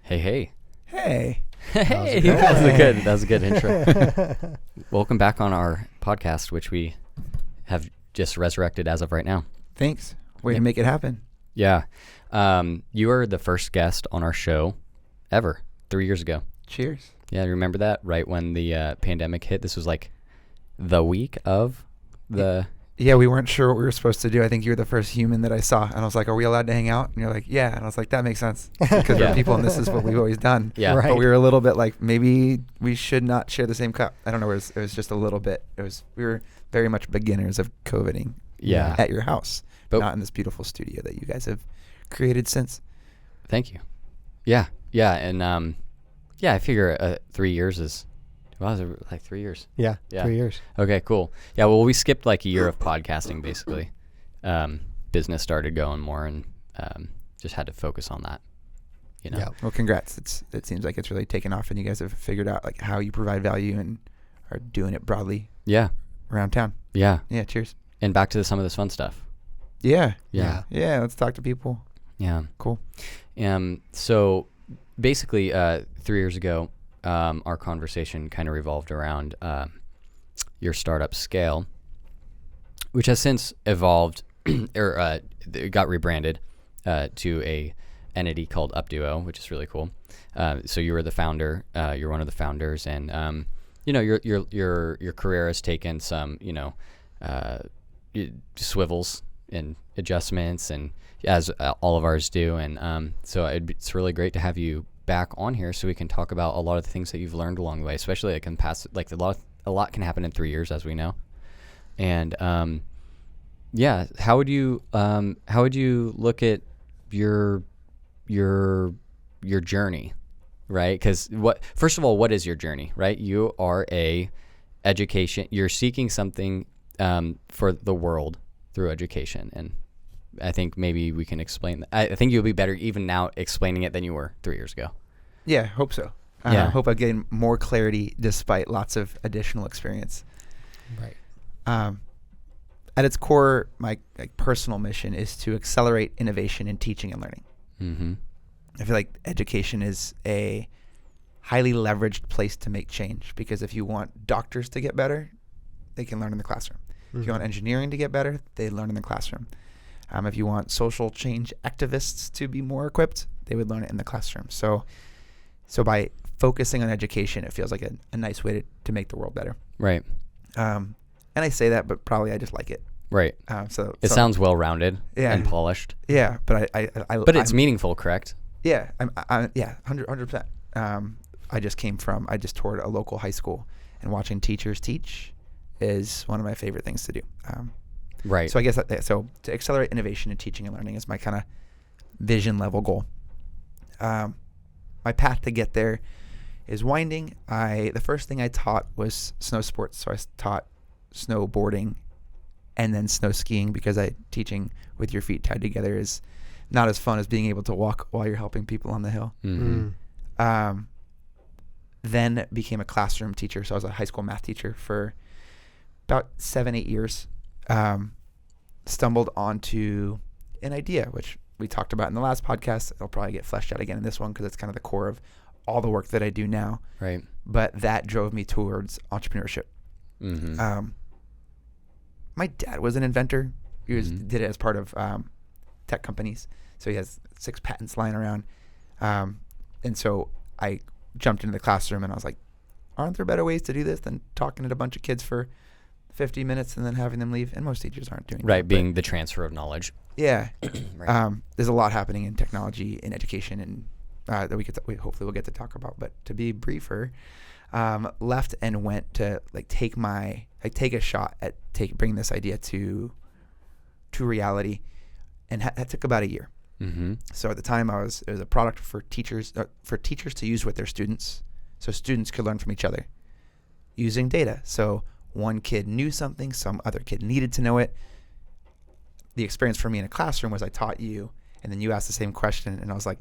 Hey. Hey. Hey. That was a good intro. Welcome back on our podcast, which we have just resurrected as of right now. Thanks. Way to make it happen. Yeah. You were the first guest on our show ever 3 years ago. Cheers. Yeah, you remember that? Right when the pandemic hit. This was like the week of the... Yeah, we weren't sure what we were supposed to do. I think you were the first human that I saw. And I was like, are we allowed to hang out? And you're like, yeah. And I was like, that makes sense. Because we're people and this is what we've always done. Yeah. Right. But we were a little bit like, maybe we should not share the same cup. I don't know. It was just a little bit. We were very much beginners of COVIDing Yeah. at your house, But not in this beautiful studio that you guys have created since. Thank you. Yeah. Yeah. And I figure 3 years is... Wow, is it like 3 years? Yeah, Yeah. 3 years. Okay, cool. Yeah, well, we skipped like a year of podcasting, basically. Business started going more and just had to focus on that, you know? Yeah. Well, congrats. It seems like it's really taken off and you guys have figured out like how you provide value and are doing it broadly Yeah, around town. yeah. Yeah, cheers. And back to some of this fun stuff. Yeah. Yeah. Yeah, let's talk to people. Yeah. Cool. So basically 3 years ago, our conversation kind of revolved around your startup Scale, which has since evolved or it got rebranded to a entity called Upduo, which is really cool. So you were the founder. You're one of the founders, and your career has taken some swivels and adjustments, and as all of ours do. And so it's really great to have you back on here so we can talk about a lot of the things that you've learned along the way, especially like in past, like a lot can happen in 3 years, as we know. And how would you look at your journey, right? Because first of all, what is your journey, right? You are you're seeking something for the world through education, and I think maybe we can explain that. I think you'll be better even now explaining it than you were 3 years ago. Yeah, hope so. Yeah. Hope I gain more clarity despite lots of additional experience. Right. At its core, my personal mission is to accelerate innovation in teaching and learning. Mm-hmm. I feel like education is a highly leveraged place to make change, because if you want doctors to get better, they can learn in the classroom. Mm-hmm. If you want engineering to get better, they learn in the classroom. If you want social change activists to be more equipped, they would learn it in the classroom. So by focusing on education, it feels like a nice way to make the world better. Right. And I say that, but probably I just like it. Right. So it sounds well-rounded and polished. Yeah, but But it's meaningful, correct? Yeah, 100%. I just toured a local high school, and watching teachers teach is one of my favorite things to do. Right. So I guess to accelerate innovation in teaching and learning is my kind of vision level goal. My path to get there is winding. The first thing I taught was snow sports. So I taught snowboarding and then snow skiing, because teaching with your feet tied together is not as fun as being able to walk while you're helping people on the hill. Mm-hmm. Then became a classroom teacher. So I was a high school math teacher for about 7-8 years. Stumbled onto an idea, which we talked about in the last podcast. It'll probably get fleshed out again in this one, because it's kind of the core of all the work that I do now. Right. But that drove me towards entrepreneurship. Mm-hmm. My dad was an inventor. He did it as part of tech companies. So he has 6 patents lying around. And so I jumped into the classroom and I was like, aren't there better ways to do this than talking to a bunch of kids for 50 minutes and then having them leave? And most teachers aren't doing that. Right, being the transfer of knowledge. Yeah. Right. There's a lot happening in technology, in education, and that hopefully we'll get to talk about. But to be briefer, left and went to take a shot at bringing this idea to reality, and that took about a year. Mm-hmm. So at the time, it was a product for teachers to use with their students, so students could learn from each other using data. So one kid knew something, some other kid needed to know it. The experience for me in a classroom was I taught you, and then you asked the same question, and I was like,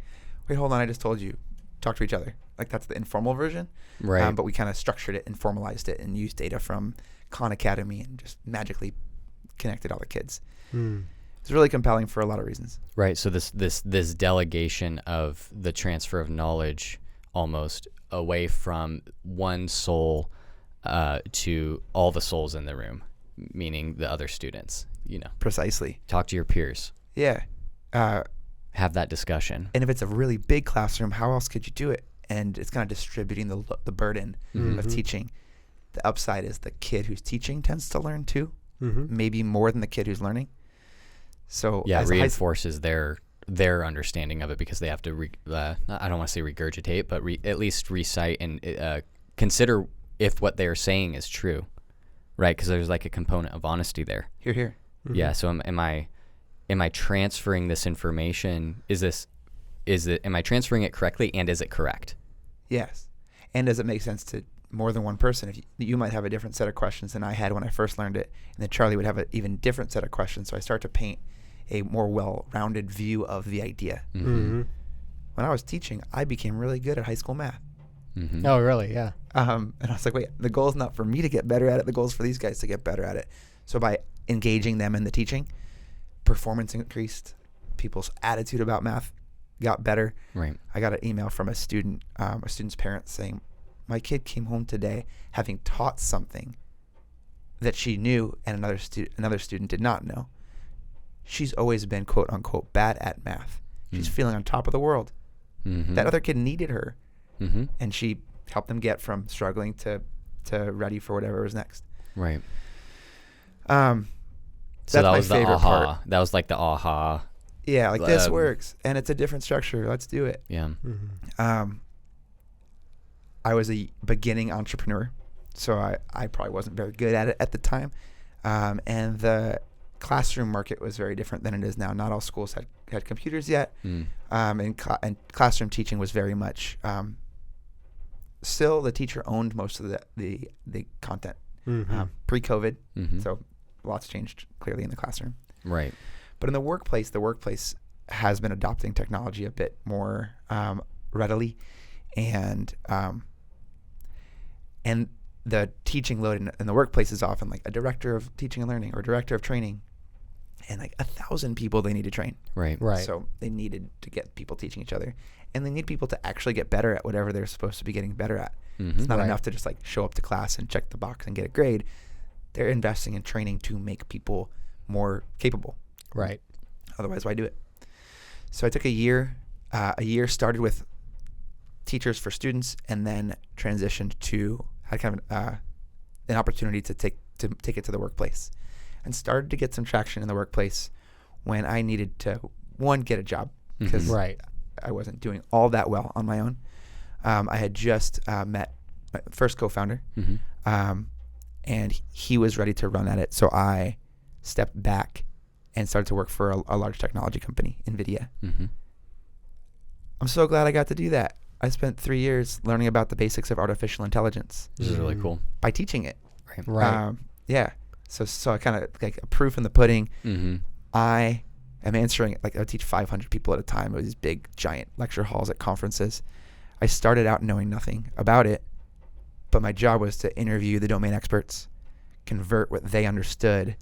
wait, hold on, I just told you, talk to each other. That's the informal version. Right. But we kind of structured it and formalized it and used data from Khan Academy and just magically connected all the kids. It's really compelling for a lot of reasons. Right. So this delegation of the transfer of knowledge almost away from one soul to all the souls in the room, meaning the other students. Precisely. Talk to your peers. Yeah. Have that discussion. And if it's a really big classroom, how else could you do it? And it's kind of distributing the burden of teaching. The upside is the kid who's teaching tends to learn too, maybe more than the kid who's learning. So it reinforces their understanding of it because they have to, I don't want to say regurgitate, but at least recite and consider if what they're saying is true, right? Because there's like a component of honesty there. Here. Yeah. So am I transferring this information? Am I transferring it correctly, and is it correct? Yes. And does it make sense to more than one person? If you might have a different set of questions than I had when I first learned it, and then Charlie would have an even different set of questions. So I start to paint a more well-rounded view of the idea. When I was teaching, I became really good at high school math. Oh, really? Yeah. And I was like, wait, the goal is not for me to get better at it. The goal is for these guys to get better at it. So by engaging them in the teaching, performance increased. People's attitude about math got better. Right. I got an email from a student's parents saying, my kid came home today having taught something that she knew and another student did not know. She's always been, quote unquote, bad at math. She's feeling on top of the world. That other kid needed her. And she helped them get from struggling to ready for whatever was next. Right. So that that's was my the favorite aha. part. That was like the aha. Yeah, like this works, and it's a different structure. Let's do it. Yeah. I was a beginning entrepreneur, so I probably wasn't very good at it at the time. And the classroom market was very different than it is now. Not all schools had computers yet. And classroom teaching was very much still the teacher owned most of the content pre-COVID. So lots changed clearly in the classroom. Right. But in the workplace has been adopting technology a bit more readily, and the teaching load in the workplace is often like a director of teaching and learning or director of training, and like 1,000 people they need to train. Right. So they needed to get people teaching each other, and they need people to actually get better at whatever they're supposed to be getting better at. It's not enough to just like show up to class and check the box and get a grade. They're investing in training to make people more capable. Right. Otherwise, why do it? So I took a year. A year started with teachers for students, and then transitioned to had kind of an opportunity to take it to the workplace, and started to get some traction in the workplace when I needed to get a job because I wasn't doing all that well on my own. I had just met my first co-founder, and he was ready to run at it. So I stepped back and started to work for a large technology company, Nvidia. I'm so glad I got to do that. I spent 3 years learning about the basics of artificial intelligence. This is really cool. By teaching it. Right. Yeah. So I kind of like a proof in the pudding. I am answering, like I would teach 500 people at a time. It was these big, giant lecture halls at conferences. I started out knowing nothing about it, but my job was to interview the domain experts, convert what they understood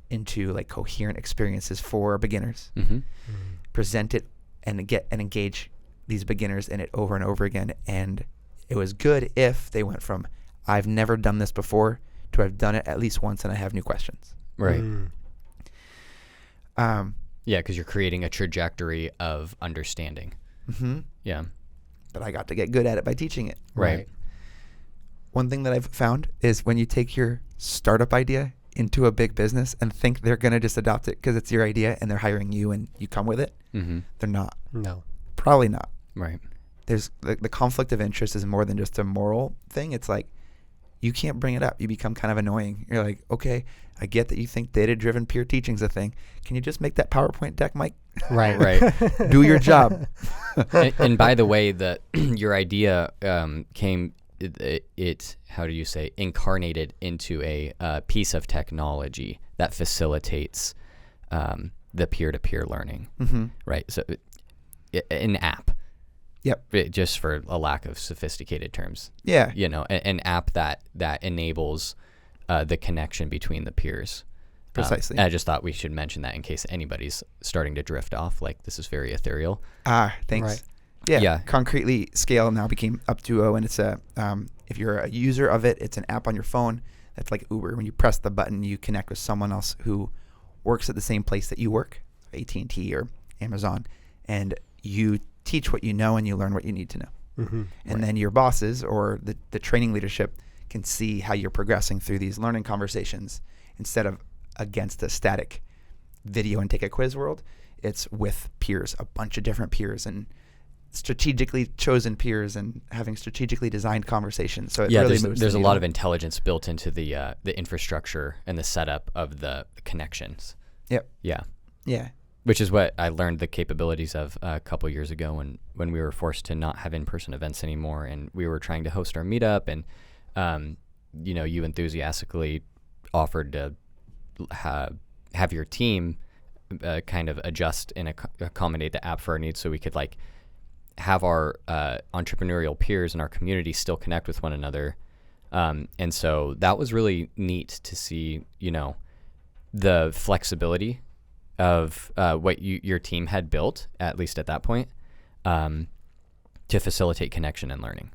into like coherent experiences for beginners, present it and engage these beginners in it over and over again. And it was good if they went from I've never done this before to I've done it at least once and I have new questions. Right. Yeah, because you're creating a trajectory of understanding. Yeah. But I got to get good at it by teaching it. Right. One thing that I've found is when you take your startup idea into a big business and think they're going to just adopt it because it's your idea and they're hiring you and you come with it, they're not. No. Probably not. Right. There's the conflict of interest is more than just a moral thing. It's like you can't bring it up. You become kind of annoying. You're like, okay, I get that you think data-driven peer teaching is a thing. Can you just make that PowerPoint deck, Mike? Right. Right. Do your job. And by the way, your idea came, it how do you say, incarnated into a piece of technology that facilitates the peer-to-peer learning. Right. So an app. Yep. Just for a lack of sophisticated terms. Yeah. You know, an app that enables the connection between the peers. Precisely. And I just thought we should mention that in case anybody's starting to drift off. Like, this is very ethereal. Thanks. Right. Yeah. Concretely, Scale now became Upduo, and it's if you're a user of it, it's an app on your phone that's like Uber. When you press the button, you connect with someone else who works at the same place that you work, AT&T or Amazon, and you teach what you know and you learn what you need to know. Mm-hmm. And then your bosses or the training leadership can see how you're progressing through these learning conversations instead of against a static video and take a quiz world. It's with peers, a bunch of different peers and strategically chosen peers and having strategically designed conversations. So it really moves. There's a lot of intelligence built into the infrastructure and the setup of the connections. Yep. Yeah. Which is what I learned the capabilities of a couple years ago when we were forced to not have in-person events anymore, and we were trying to host our meetup, and you enthusiastically offered to have your team kind of adjust and accommodate the app for our needs, so we could like have our entrepreneurial peers in our community still connect with one another. And so that was really neat to see, the flexibility of what your team had built, at least at that point, to facilitate connection and learning.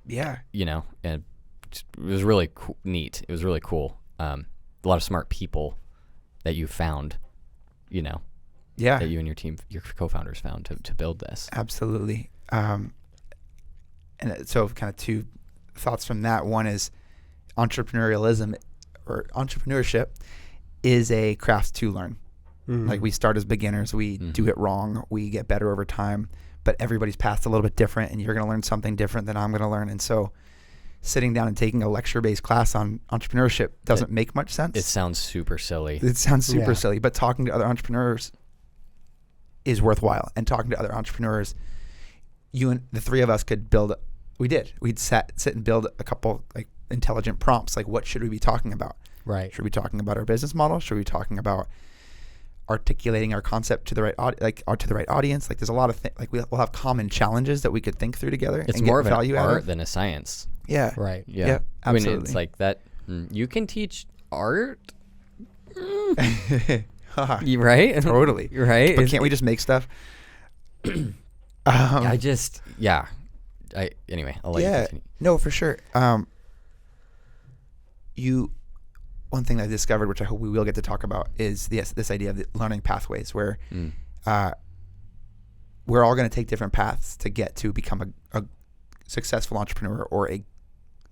Yeah. And it was really neat. It was really cool. A lot of smart people that you found, Yeah. that you and your team, your co-founders found to build this. Absolutely. And so kind of two thoughts from that. One is entrepreneurialism or entrepreneurship is a craft to learn. Mm-hmm. Like we start as beginners, we do it wrong, we get better over time, but everybody's path's a little bit different and you're going to learn something different than I'm going to learn. And so sitting down and taking a lecture-based class on entrepreneurship doesn't make much sense. It sounds super silly. Silly, but talking to other entrepreneurs is worthwhile. And talking to other entrepreneurs, you and the three of us could build. We'd sit and build a couple like intelligent prompts. Like, what should we be talking about? Right. Should we be talking about our business model? Should we be talking about articulating our concept to the right to the right audience? Like, there's a lot of things. Like, we'll have common challenges that we could think through together. It's and more get of value an out art of. than a science. Yeah. Right. Yeah. Absolutely. I mean, it's like that. You can teach art. You right? Totally. Right? But can't we just make stuff? Anyway, I'll let you continue. No, for sure. One thing I discovered, which I hope we will get to talk about, is this idea of the learning pathways, where we're all going to take different paths to get to become a successful entrepreneur or a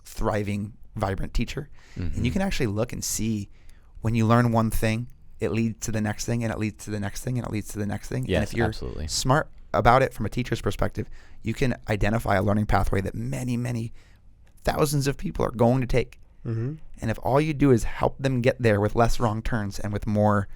thriving, vibrant teacher. Mm-hmm. And you can actually look and see when you learn one thing, it leads to the next thing, and it leads to the next thing, and it leads to the next thing. Yes, and if you're absolutely smart about it from a teacher's perspective, you can identify a learning pathway that many, many thousands of people are going to take. Mm-hmm. And if all you do is help them get there with less wrong turns and with more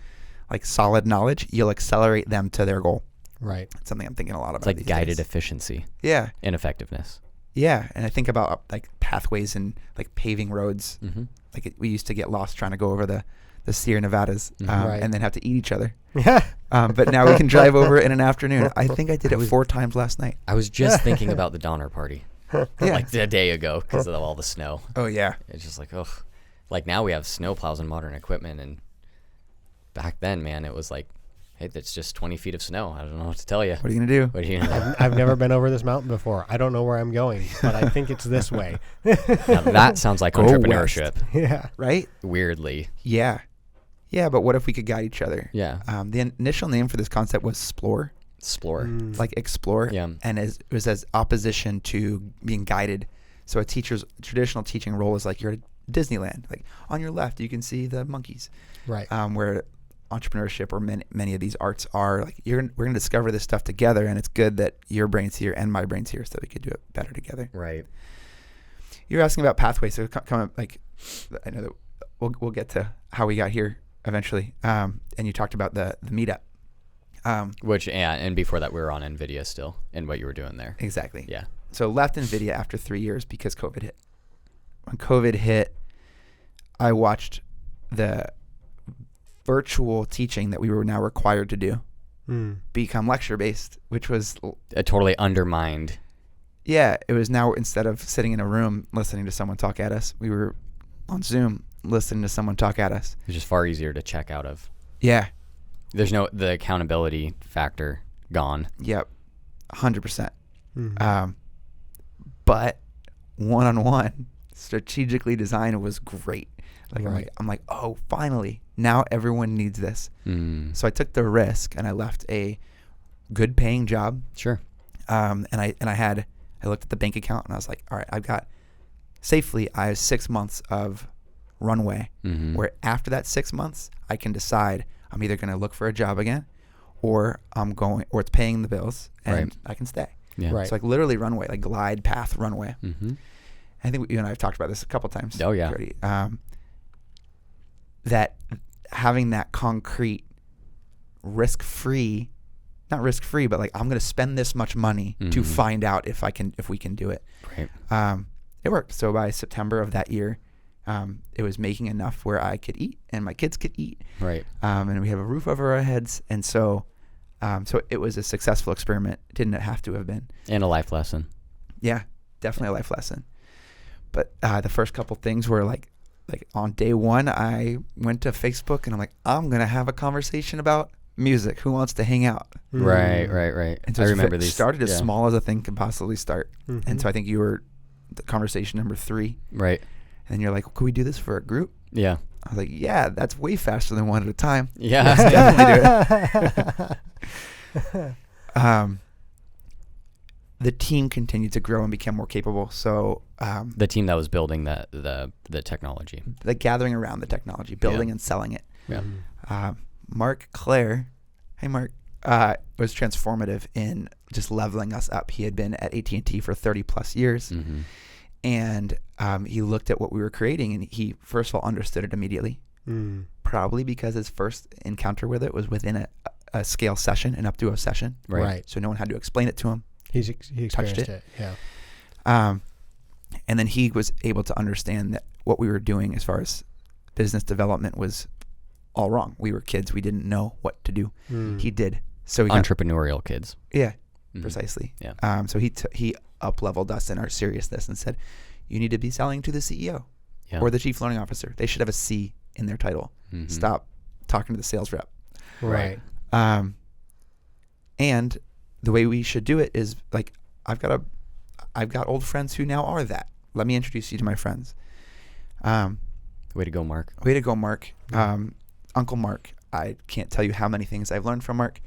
like solid knowledge, you'll accelerate them to their goal. Right. It's something I'm thinking a lot about. It's like these guided days. Efficiency. Yeah. And effectiveness. Yeah. And I think about like pathways and like paving roads. Mm-hmm. Like we used to get lost trying to go over the Sierra Nevadas and then have to eat each other. But now we can drive over in an afternoon. I think I did it 4 times last night. I was just thinking about the Donner Party. Like a day ago because of all the snow. Oh, yeah. It's just like, ugh. Like now we have snow plows and modern equipment. And back then, man, it was like, hey, that's just 20 feet of snow. I don't know what to tell you. What are you going to do? What are you going to do? I've never been over this mountain before. I don't know where I'm going, but I think it's this way. Now that sounds like entrepreneurship. West. Yeah. Right? Weirdly. Yeah. Yeah, but what if we could guide each other? Yeah. The initial name for this concept was Splore. Explore. Like explore. Yeah. And it was as opposition to being guided. So a teacher's traditional teaching role is like you're at Disneyland. Like on your left, you can see the monkeys. Right. Where entrepreneurship or many of these arts are like we're going to discover this stuff together, and it's good that your brain's here and my brain's here so that we could do it better together. Right. You're asking about pathways. So come like I know that we'll get to how we got here eventually. And you talked about the meetup. And before that we were on Nvidia still and what you were doing there. Exactly. Yeah. So left Nvidia after 3 years because COVID hit. When COVID hit, I watched the virtual teaching that we were now required to do become lecture based, which was totally undermined. Yeah, it was now instead of sitting in a room listening to someone talk at us, we were on Zoom, listening to someone talk at us. It's just far easier to check out of. Yeah. There's the accountability factor gone. Yep. 100%. Mhm. But one-on-one strategically designed was great. Like Right. I'm like, oh, finally, now everyone needs this. Mm. So I took the risk and I left a good paying job. Sure. And I looked at the bank account and I was like, all right, I have 6 months of runway Mm-hmm. where after that 6 months, I can decide I'm either going to look for a job again or it's paying the bills and Right. I can stay. Yeah. Right. It's like literally runway, like glide path runway. Mm-hmm. I think you and I have talked about this a couple times. Oh, yeah. Already. That having that concrete not risk free, but like I'm going to spend this much money to Mhm. find out if we can do it. Right. It worked. So by September of that year, it was making enough where I could eat and my kids could eat. Right. And we have a roof over our heads. And so it was a successful experiment. It didn't have to have been. And a life lesson. Yeah, definitely a life lesson. But the first couple things were like on day one, I went to Facebook and I'm like, I'm going to have a conversation about music. Who wants to hang out? Right. Mm. Right. And so I it's remember these. started as yeah. small as a thing can possibly start. Mhm. And so I think you were the conversation number 3. Right. And you're like, well, could we do this for a group? Yeah. I was like, yeah, that's way faster than one at a time. Yeah. Definitely do it. The team continued to grow and became more capable. So The team that was building the technology. the gathering around the technology, building and selling it. Yeah. Mhm. Mark Claire, hey Mark, was transformative in just leveling us up. He had been at AT&T for 30 plus years. Mm-hmm. And he looked at what we were creating and he first of all understood it immediately. Mm. Probably because his first encounter with it was within a scale session, an Upduo session. Right. So no one had to explain it to him. He experienced it. it. Yeah. And then he was able to understand that what we were doing as far as business development was all wrong. We were kids. We didn't know what to do. Mm. He did. So he Entrepreneurial kids. yeah, Mhm. precisely. Yeah. So he up-leveled us in our seriousness and said, you need to be selling to the CEO Yeah. or the chief learning officer. They should have a C in their title. Mhm. Stop talking to the sales rep. Right. And the way we should do it is like, I've got old friends who now are that. Let me introduce you to my friends. Way to go, Mark. Way to go, Mark. Uncle Mark. I can't tell you how many things I've learned from Mark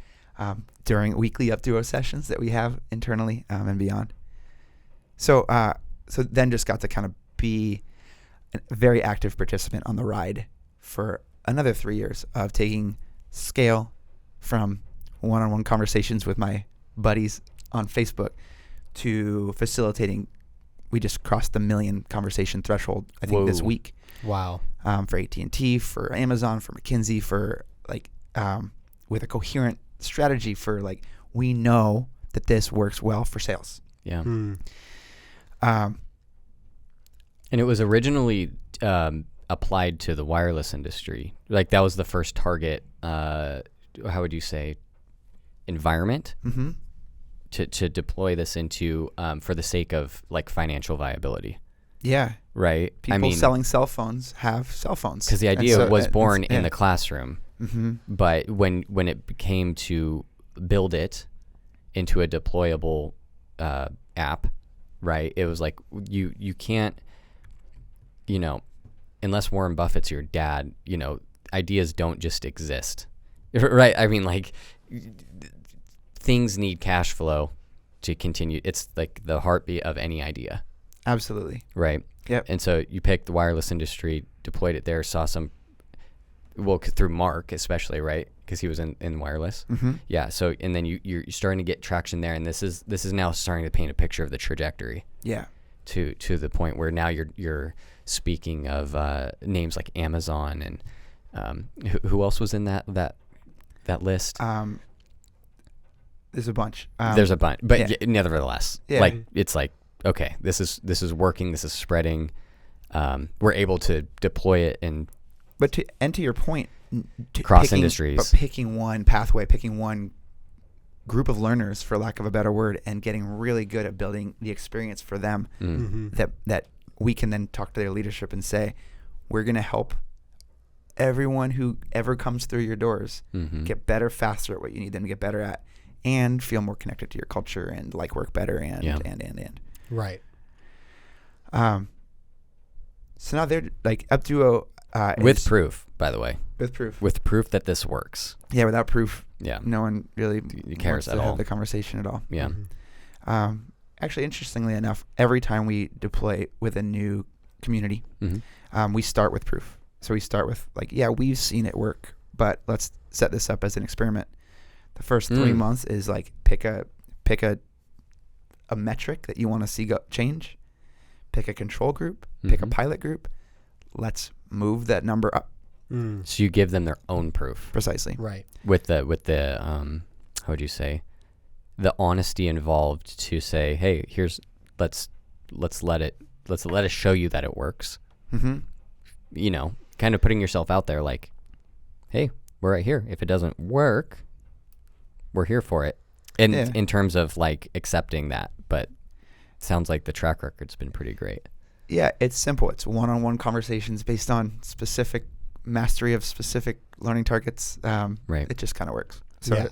during weekly Upduo sessions that we have internally and beyond. So then just got to kind of be a very active participant on the ride for another 3 years of taking scale from one-on-one conversations with my buddies on Facebook to facilitating. We just crossed the 1 million conversation threshold, I think, this Whoa. week. Wow. For AT&T, for Amazon, for McKinsey, for like with a coherent strategy for like, we know that this works well for sales. Yeah. Mm. And it was originally applied to the wireless industry. Like that was the first target, how would you say, environment Mm-hmm. to deploy this into for the sake of like financial viability. Yeah. Right. People selling cell phones have cell phones. Because the And idea so was born it's- in the classroom, Mm-hmm. but when it came to build it into a deployable app, right? It was like you can't, unless Warren Buffett's your dad, ideas don't just exist, right? I mean, like things need cash flow to continue. It's like the heartbeat of any idea, Absolutely. right? Yep. And so you picked the wireless industry, deployed it there, saw some, through Mark especially, right? Because he was in wireless. Mm-hmm. Yeah. So, and then you're starting to get traction there, and this is now starting to paint a picture of the trajectory Yeah. to the point where now you're speaking of names like Amazon and who else was in that list? There's a bunch. There's a bunch, but yeah. nevertheless, Yeah. like it's like, okay, this is working, this is spreading. We're able to deploy it and But to your point, cross industries. But picking one pathway, picking one group of learners, for lack of a better word, and getting really good at building the experience for them Mm-hmm. that we can then talk to their leadership and say, we're going to help everyone who ever comes through your doors get better faster at what you need them to get better at, and feel more connected to your culture and like work better and. Right. So now they're like Upduo with proof, by the way. With proof that this works. Yeah, without proof, Yeah. no one really cares wants at to all. have the conversation at all. Yeah. Actually, interestingly enough, every time we deploy with a new community, Mm-hmm. we start with proof. So we start with like, yeah, we've seen it work, but let's set this up as an experiment. The first 3 months is like pick a metric that you want to see change, pick a control group, pick a pilot group. Let's move that number up. So you give them their own proof. Precisely. Right. With the how would you say, the honesty involved to say, hey, let's let us show you that it works. Mm-hmm. You know, kind of putting yourself out there like, hey, we're right here. If it doesn't work, we're here for it. And in terms of like accepting that, but it sounds like the track record's been pretty great. Yeah, it's simple. It's one-on-one conversations based on specific mastery of specific learning targets. Right. It just kind of works. So Yeah.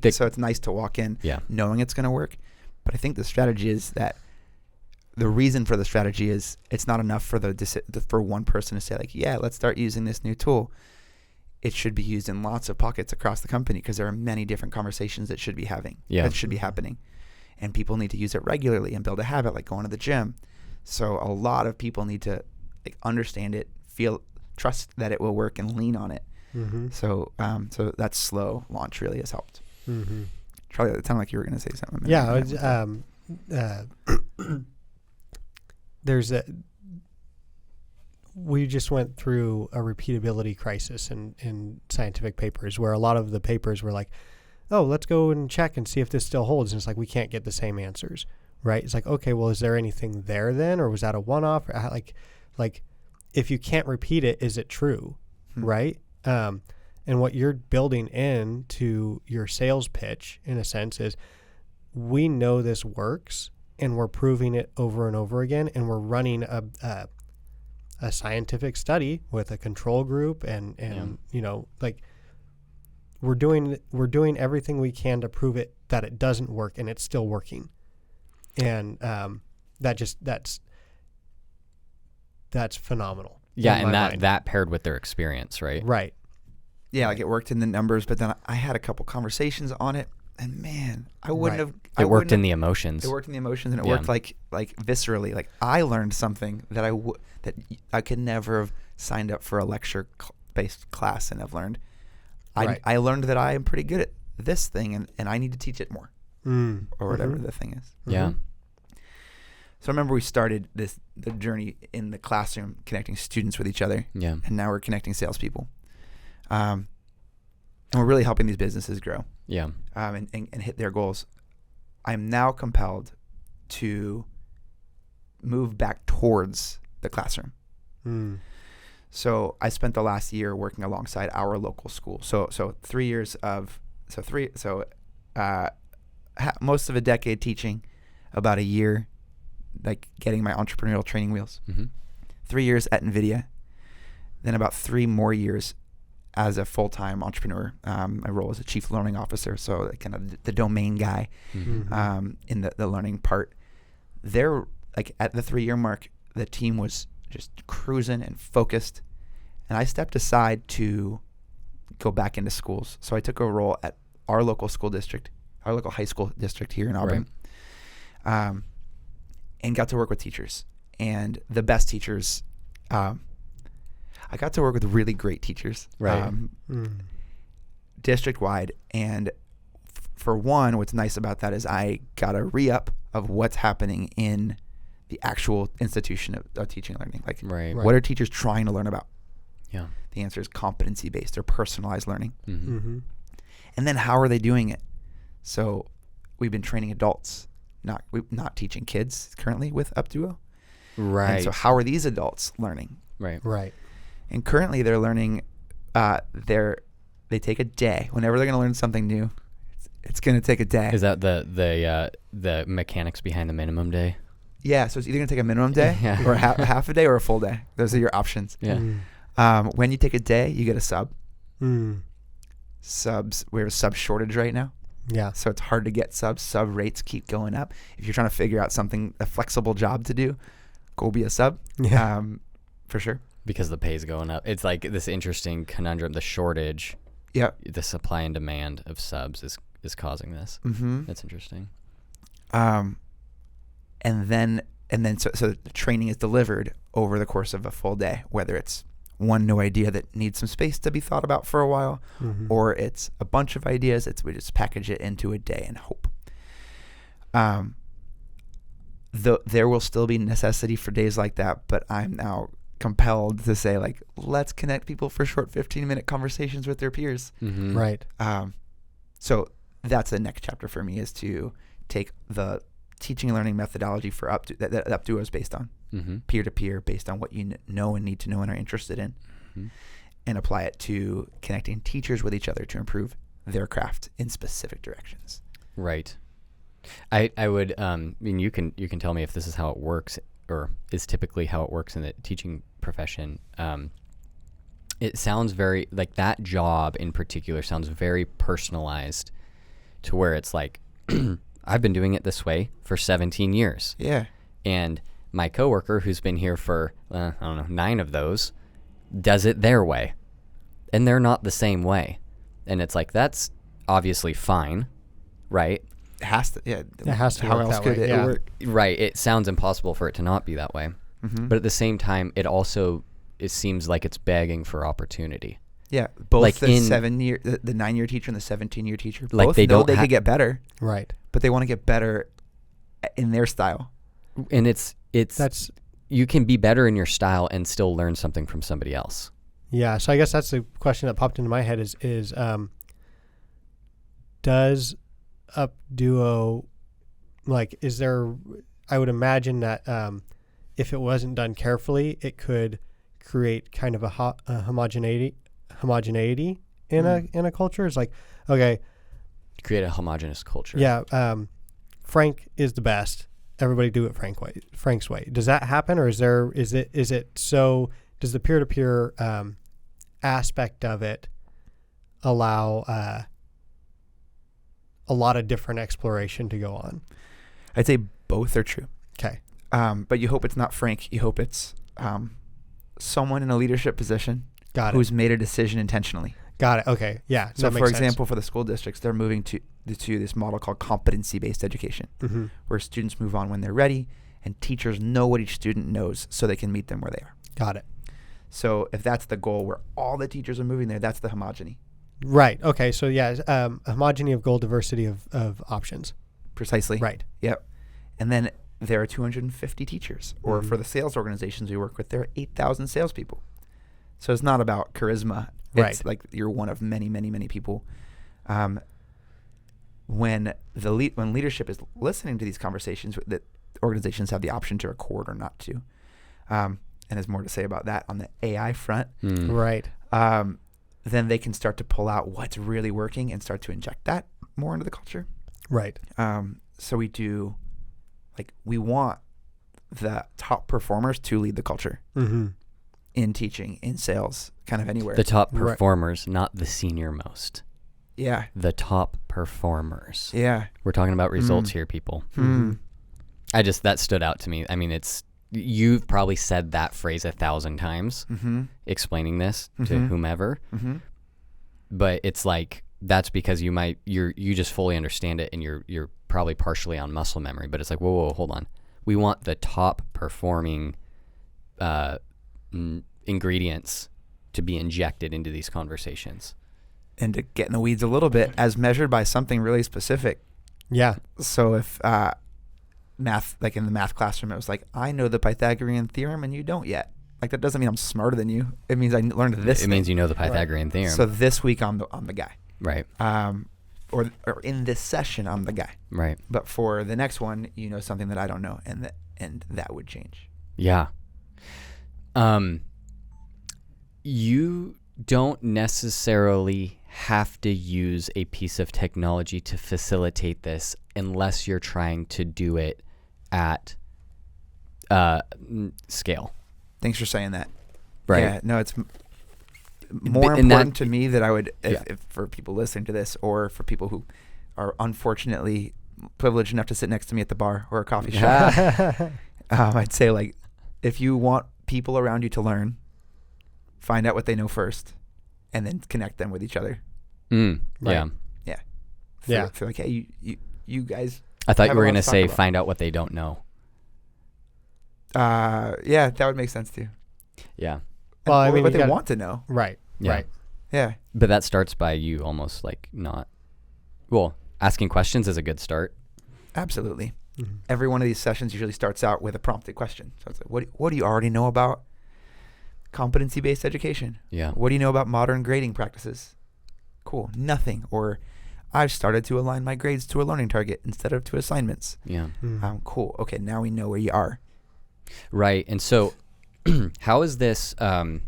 so it's nice to walk in knowing it's going to work. But I think the strategy is that the reason for the strategy is it's not enough for for one person to say like, yeah, let's start using this new tool. It should be used in lots of pockets across the company because there are many different conversations that should be that should be happening. And people need to use it regularly and build a habit like going to the gym. So a lot of people need to like understand it, trust that it will work, and lean on it. Mm-hmm. So that slow launch really has helped. Mm-hmm. Charlie, it sounded like you were going to say something. Yeah. We just went through a repeatability crisis in scientific papers where a lot of the papers were like, oh, let's go and check and see if this still holds. And it's like, we can't get the same answers, right? It's like, okay, well, is there anything there then? Or was that a one-off? Like if you can't repeat it, is it true, right? And what you're building into your sales pitch, in a sense, is we know this works and we're proving it over and over again. And we're running a scientific study with a control group and you know, like we're doing everything we can to prove it that it doesn't work and it's still working. And that's phenomenal. Yeah, and that paired with their experience, right? Right. Yeah, like it worked in the numbers, but then I had a couple conversations on it, and man, I wouldn't have. It worked in the emotions. It worked in the emotions, and it worked like viscerally. Like I learned something that I could never have signed up for a lecture-based class and have learned. I learned that I am pretty good at this thing, and I need to teach it more, or whatever the thing is. Yeah. So I remember we started the journey in the classroom, connecting students with each other. Yeah. And now we're connecting salespeople. And we're really helping these businesses grow. Yeah. And hit their goals. I'm now compelled to move back towards the classroom. So I spent the last year working alongside our local school. So 3 years most of a decade teaching, about a year like getting my entrepreneurial training wheels. 3 years at Nvidia, then about 3 more years as a full-time entrepreneur. My role as a chief learning officer, so kind of the domain guy in the learning part. There, like at the 3-year mark, the team was just cruising and focused, and I stepped aside to go back into schools. So I took a role at our local school district, our local high school district here in Auburn, and got to work with teachers, and the best teachers. I got to work with really great teachers, district-wide. And for one, what's nice about that is I got a re-up of what's happening in the actual institution of teaching and learning. Like, what are teachers trying to learn about? Yeah. The answer is competency-based or personalized learning. And then how are they doing it? So we've been training adults, not teaching kids currently with Upduo. Right. And so how are these adults learning? Right. And currently they're learning, they take a day. Whenever they're going to learn something new, it's going to take a day. Is that the mechanics behind the minimum day? Yeah, so it's either going to take a minimum day Yeah. or half a day or a full day. Those are your options. Yeah. When you take a day, you get a sub. Mm. Subs, we have a sub shortage right now. Yeah. So it's hard to get subs. Sub rates keep going up. If you're trying to figure out something, a flexible job to do, go be a sub. Yeah. For sure. Because the pay's going up. It's like this interesting conundrum. The shortage, the supply and demand of subs is causing this. Mm-hmm. That's interesting. And then so the training is delivered over the course of a full day, whether it's one new idea that needs some space to be thought about for a while, or it's a bunch of ideas. We just package it into a day and hope. There will still be necessity for days like that, but I'm now compelled to say, like, let's connect people for short 15-minute conversations with their peers. Mm-hmm. Right. So that's the next chapter for me, is to take the teaching and learning methodology for that Upduo is based on, peer-to-peer, based on what you know and need to know and are interested in, and apply it to connecting teachers with each other to improve their craft in specific directions. Right. I would you can tell me if this is how it works or is typically how it works in the teaching profession. It sounds very like that job in particular sounds very personalized, to where it's like I've been doing it this way for 17 years. Yeah. And my coworker, who's been here for, 9 of those, does it their way. And they're not the same way. And it's like, that's obviously fine, right? It has to. Yeah. It has to How work else that could way. it work? Right. It sounds impossible for it to not be that way. But at the same time, it seems like it's begging for opportunity. Yeah, both like the 9-year teacher and the 17-year teacher, like both they know don't they could get better, Right. but they want to get better in their style. And it's you can be better in your style and still learn something from somebody else. Yeah. So I guess that's the question that popped into my head is does Upduo, like, is there, I would imagine that if it wasn't done carefully, it could create kind of a homogeneity in a culture. It's like, okay, Create a homogenous culture. yeah, Frank is the best. Everybody do it Frank's way. Does that happen, or is it so? Does the peer-to-peer aspect of it allow a lot of different exploration to go on? I'd say both are true. Okay. But you hope it's not Frank. You hope it's someone in a leadership position who's made a decision intentionally. Got it. Okay. Yeah. So, for example, for the school districts, they're moving to this model called competency-based education, where students move on when they're ready, and teachers know what each student knows so they can meet them where they are. Got it. So if that's the goal, where all the teachers are moving there, that's the homogeny. Right. Okay. So, yeah, homogeny of goal, diversity of options. Precisely. Right. Yep. And then there are 250 teachers, or for the sales organizations we work with, there are 8,000 salespeople. So it's not about charisma. It's like you're one of many, many, many people. When leadership is listening to these conversations, that organizations have the option to record or not to. And there's more to say about that on the AI front. Right. Then they can start to pull out what's really working and start to inject that more into the culture. Right. So we want the top performers to lead the culture in teaching, in sales, kind of anywhere. The top performers, not the senior most. Yeah. The top performers. Yeah. We're talking about results here, people. That stood out to me. I mean, you've probably said that phrase 1,000 times explaining this to whomever. But it's like, that's because you just fully understand it, and you're probably partially on muscle memory. But it's like, whoa, hold on. We want the top performing ingredients to be injected into these conversations. And to get in the weeds a little bit, as measured by something really specific. Yeah. So if math, like in the math classroom, it was like, I know the Pythagorean theorem and you don't yet. Like, that doesn't mean I'm smarter than you. It means I learned this. It means you know the Pythagorean theorem. So this week I'm the guy. Right. Or in this session I'm the guy. Right. But for the next one, you know something that I don't know, and that would change. Yeah. You don't necessarily have to use a piece of technology to facilitate this unless you're trying to do it at Scale. Thanks for saying that. Right. Yeah, no, it's more in that- important to me that I would, Yeah. if for people listening to this, or for people who are unfortunately privileged enough to sit next to me at the bar or a coffee shop, I'd say, like, if you want people around you to learn, find out what they know first, and then connect them with each other. Right. Yeah. Yeah. For like, hey, you guys. I thought have you were a lot going to to talk say about. find out what they don't know. Yeah, that would make sense too. Yeah. Well, I And mean, what you they gotta- want to know. Right. Yeah. Right. Yeah. But that starts by you almost like not. Well, asking questions is a good start. Absolutely. Mhm. Every one of these sessions usually starts out with a prompted question. So it's like, what do you already know about competency-based education? Yeah. What do you know about modern grading practices? Cool. Nothing. Or I've started to align my grades to a learning target instead of to assignments. Yeah. Mhm. Cool. Okay, now we know where you are. Right. And so, how is this? How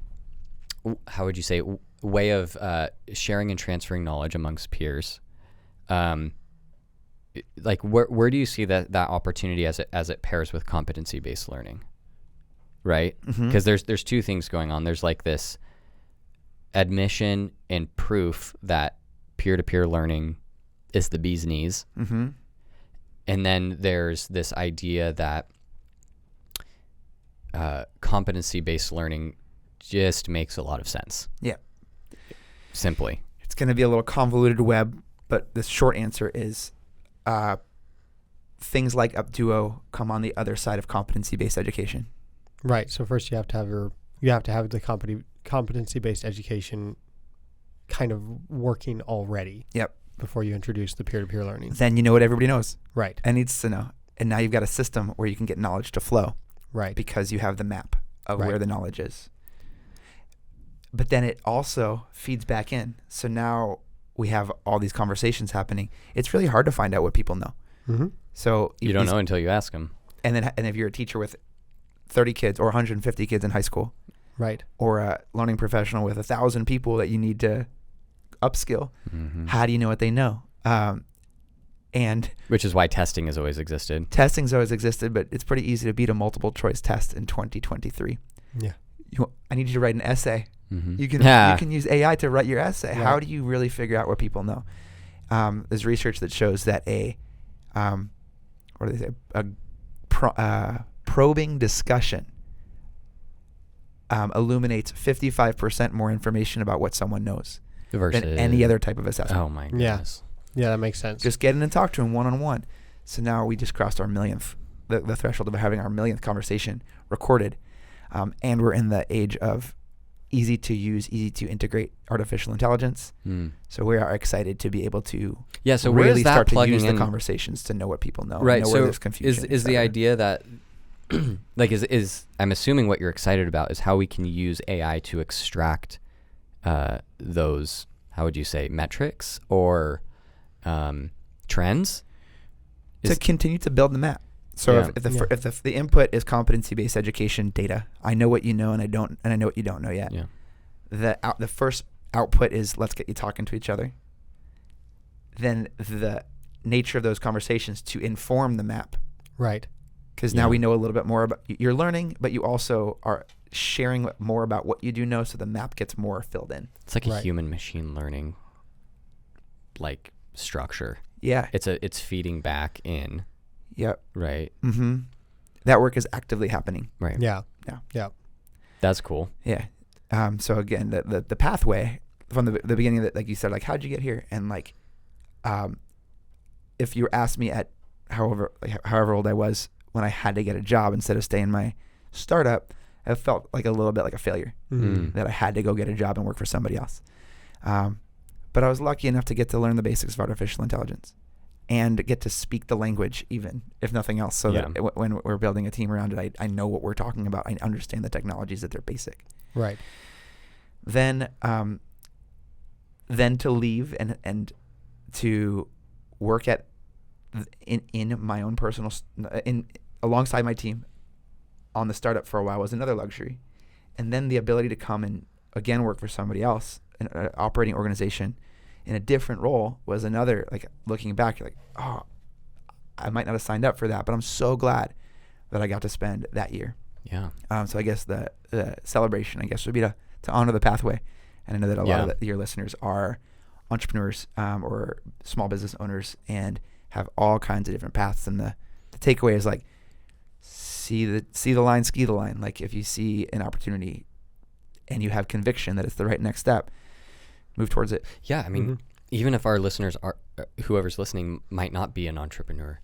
would you say way of sharing and transferring knowledge amongst peers? Like where do you see that opportunity as it pairs with competency based learning? Right. Mhm. Because there's two things going on. There's like this admission and proof that peer-to-peer learning is the bee's knees. Mm-hmm. And then there's this idea that competency-based learning just makes a lot of sense. Yeah. Simply. It's going to be a little convoluted web, but the short answer is things like Upduo come on the other side of competency-based education. Right. So first you have to have the competency-based education kind of working already. Yep. Before you introduce the peer-to-peer learning. Then you know what everybody knows Right. and needs to know. And now you've got a system where you can get knowledge to flow Right. because you have the map of Right. where the knowledge is. But then it also feeds back in. So now we have all these conversations happening. It's really hard to find out what people know. Mm-hmm. So You don't know until you ask them. And if you're a teacher with 30 kids or 150 kids in high school, Right. or a learning professional with 1,000 people that you need to upskill, Mm-hmm. how do you know what they know? And Which is why testing has always existed. testing's always existed, but it's pretty easy to beat a multiple choice test in 2023. Yeah. I need you to write an essay. Mm-hmm. You Yeah. can use AI to write your essay. Right. How do you really figure out what people know? There's research that shows that probing discussion illuminates 55% more information about what someone knows Versus than any other type of assessment. Oh my Yeah. goodness. Yeah, that makes sense. Just get in and talk to him one-on-one. So now we just crossed our millionth, the threshold of having our millionth conversation recorded. And we're in the age of easy to use, easy to integrate artificial intelligence. Mm. So we are excited to be able to Yeah. So where really is that start to plugging use in? the conversations to know what people know. Right. Know where So there's confusion. is the idea that like is I'm assuming what you're excited about is how we can use AI to extract those, how would you say, metrics or trends? to continue to build the map. So Yeah. if the input is competency-based education data, I know what you know and I know what you don't know yet. Yeah. The first output is let's get you talking to each other. Then the nature of those conversations to inform the map, right. because now Yeah. we know a little bit more about you're learning, but you also are sharing more about what you do know, so the map gets more filled in. It's like a Right. human machine learning like structure. Yeah. It's feeding back in, Yep. right? Mm-hmm. That work is actively happening. Right. Yeah. Yeah. Yeah. That's cool. Yeah. So again, the pathway from the beginning of like you said, like, how'd you get here? And like, if you asked me at however old I was when I had to get a job instead of stay in my startup, I felt like a little bit like a failure Mm. that I had to go get a job and work for somebody else. But I was lucky enough to get to learn the basics of artificial intelligence and get to speak the language, even if nothing else, so Yeah. that when we're building a team around it, I know what we're talking about. I understand the technologies, that they're basic. Right. Then to leave and to work in my own personal alongside my team on the startup for a while was another luxury, and then the ability to come and again work for somebody else, an operating organization in a different role, was another. Like, looking back, you're like, oh, I might not have signed up for that, but I'm so glad that I got to spend that year. Yeah. So I guess the celebration, I guess, would be to honor the pathway. And I know that a lot of your listeners are entrepreneurs or small business owners and have all kinds of different paths. And the takeaway is like, see the line, ski the line. Like if you see an opportunity and you have conviction that it's the right next step, move towards it. Yeah. I mean, even if our listeners are, whoever's listening might not be an entrepreneur,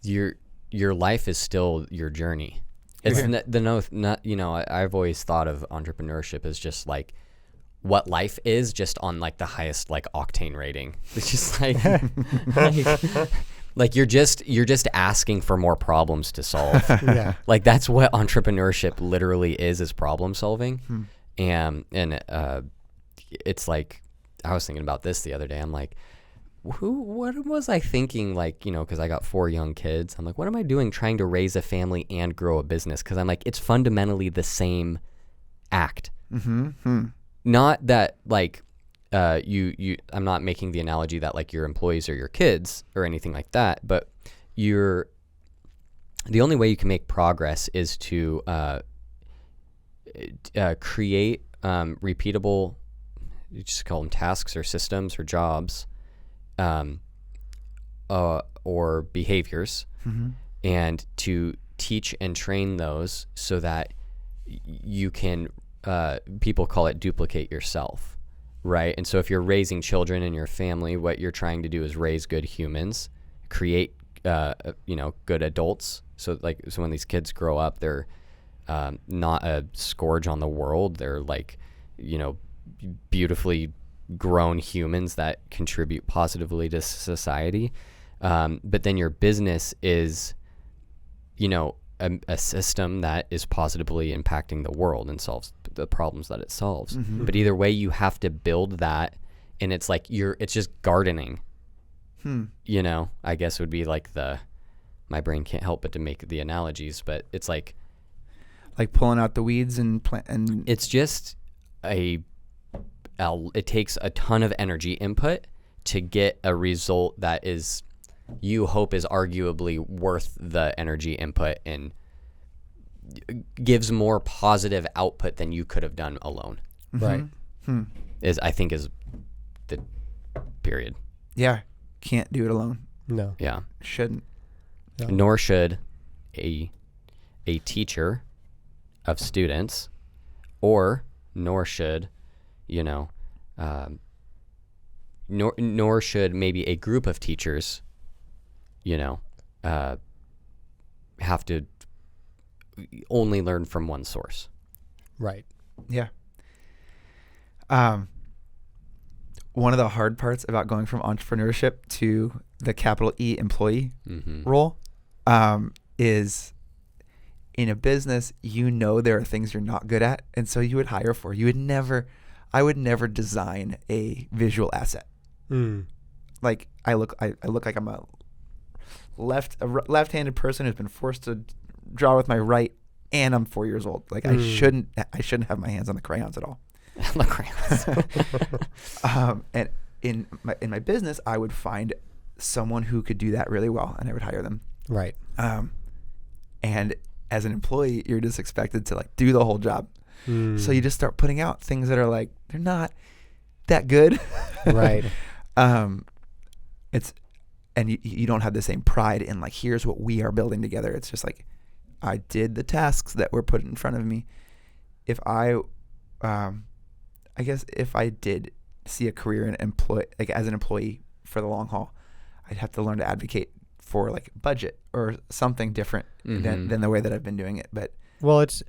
your life is still your journey. It's I've always thought of entrepreneurship as just like what life is, just on like the highest like octane rating. It's just like, like you're just asking for more problems to solve. Yeah. Like that's what entrepreneurship literally is problem solving. And it's like, I was thinking about this the other day. I'm like, what was I thinking? Like, because I got 4 young kids. I'm like, what am I doing trying to raise a family and grow a business? Because I'm like, it's fundamentally the same act. Not that like I'm not making the analogy that like your employees are your kids or anything like that, but the only way you can make progress is to create repeatable, you just call them tasks or systems or jobs, or behaviors, and to teach and train those so that you can, people call it duplicate yourself, right? And so if you're raising children in your family, what you're trying to do is raise good humans, create, good adults. So when these kids grow up, they're not a scourge on the world. They're like, beautifully grown humans that contribute positively to society. But then your business is, a system that is positively impacting the world and solves the problems that it solves. But either way, you have to build that, and it's like it's just gardening. I guess would be like my brain can't help but to make the analogies, but it's like pulling out the weeds and plant, and it's just it takes a ton of energy input to get a result that you hope is arguably worth the energy input and gives more positive output than you could have done alone. Right. I think is the period. Yeah. Can't do it alone. No. Yeah. Shouldn't. No. Nor should a teacher of students, nor should, nor should maybe a group of teachers, have to only learn from one source. Right. Yeah. One of the hard parts about going from entrepreneurship to the capital E employee role is in a business, there are things you're not good at, and so you would hire for. I would never design a visual asset. Like I look like I'm a left-handed person who's been forced to draw with my right, and I'm 4 years old. Like I shouldn't have my hands on the crayons at all. The crayons. And in my business, I would find someone who could do that really well, and I would hire them. Right. And as an employee, you're just expected to like do the whole job. So you just start putting out things that are like, they're not that good. Right. And you don't have the same pride in like, here's what we are building together. It's just like, I did the tasks that were put in front of me. If I guess if I did see a career as an employee for the long haul, I'd have to learn to advocate for like budget or something different than the way that I've been doing it. But well, it's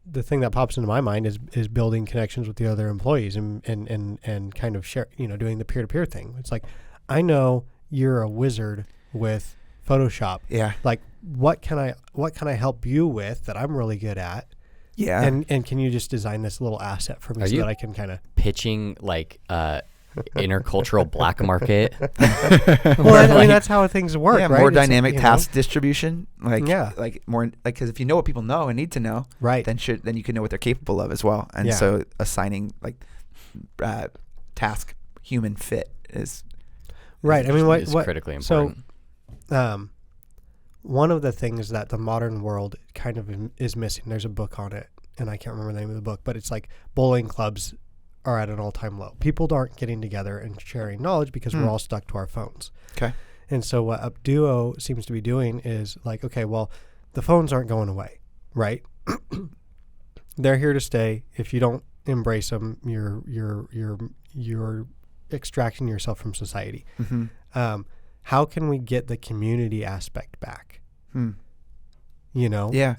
the thing that pops into my mind is building connections with the other employees and kind of share, doing the peer-to-peer thing. It's like, I know you're a wizard with Photoshop. Yeah. Like, what can I help you with that I'm really good at? Yeah. And can you just design this little asset for me so that I can kind of pitching like intercultural black market? Well, I mean, that's how things work, right? More dynamic task distribution. Like, yeah. Like more like, because if you know what people know and need to know, right, then you can know what they're capable of as well. And so assigning like task human fit is right. I mean, what critically important. So, one of the things that the modern world kind of is missing, there's a book on it, and I can't remember the name of the book, but it's like bowling clubs are at an all-time low. People aren't getting together and sharing knowledge because we're all stuck to our phones. Okay. And so what Upduo seems to be doing is like, okay, well, the phones aren't going away, right? They're here to stay. If you don't embrace them, you're extracting yourself from society. Mm-hmm. How can we get the community aspect back? You know? Yeah.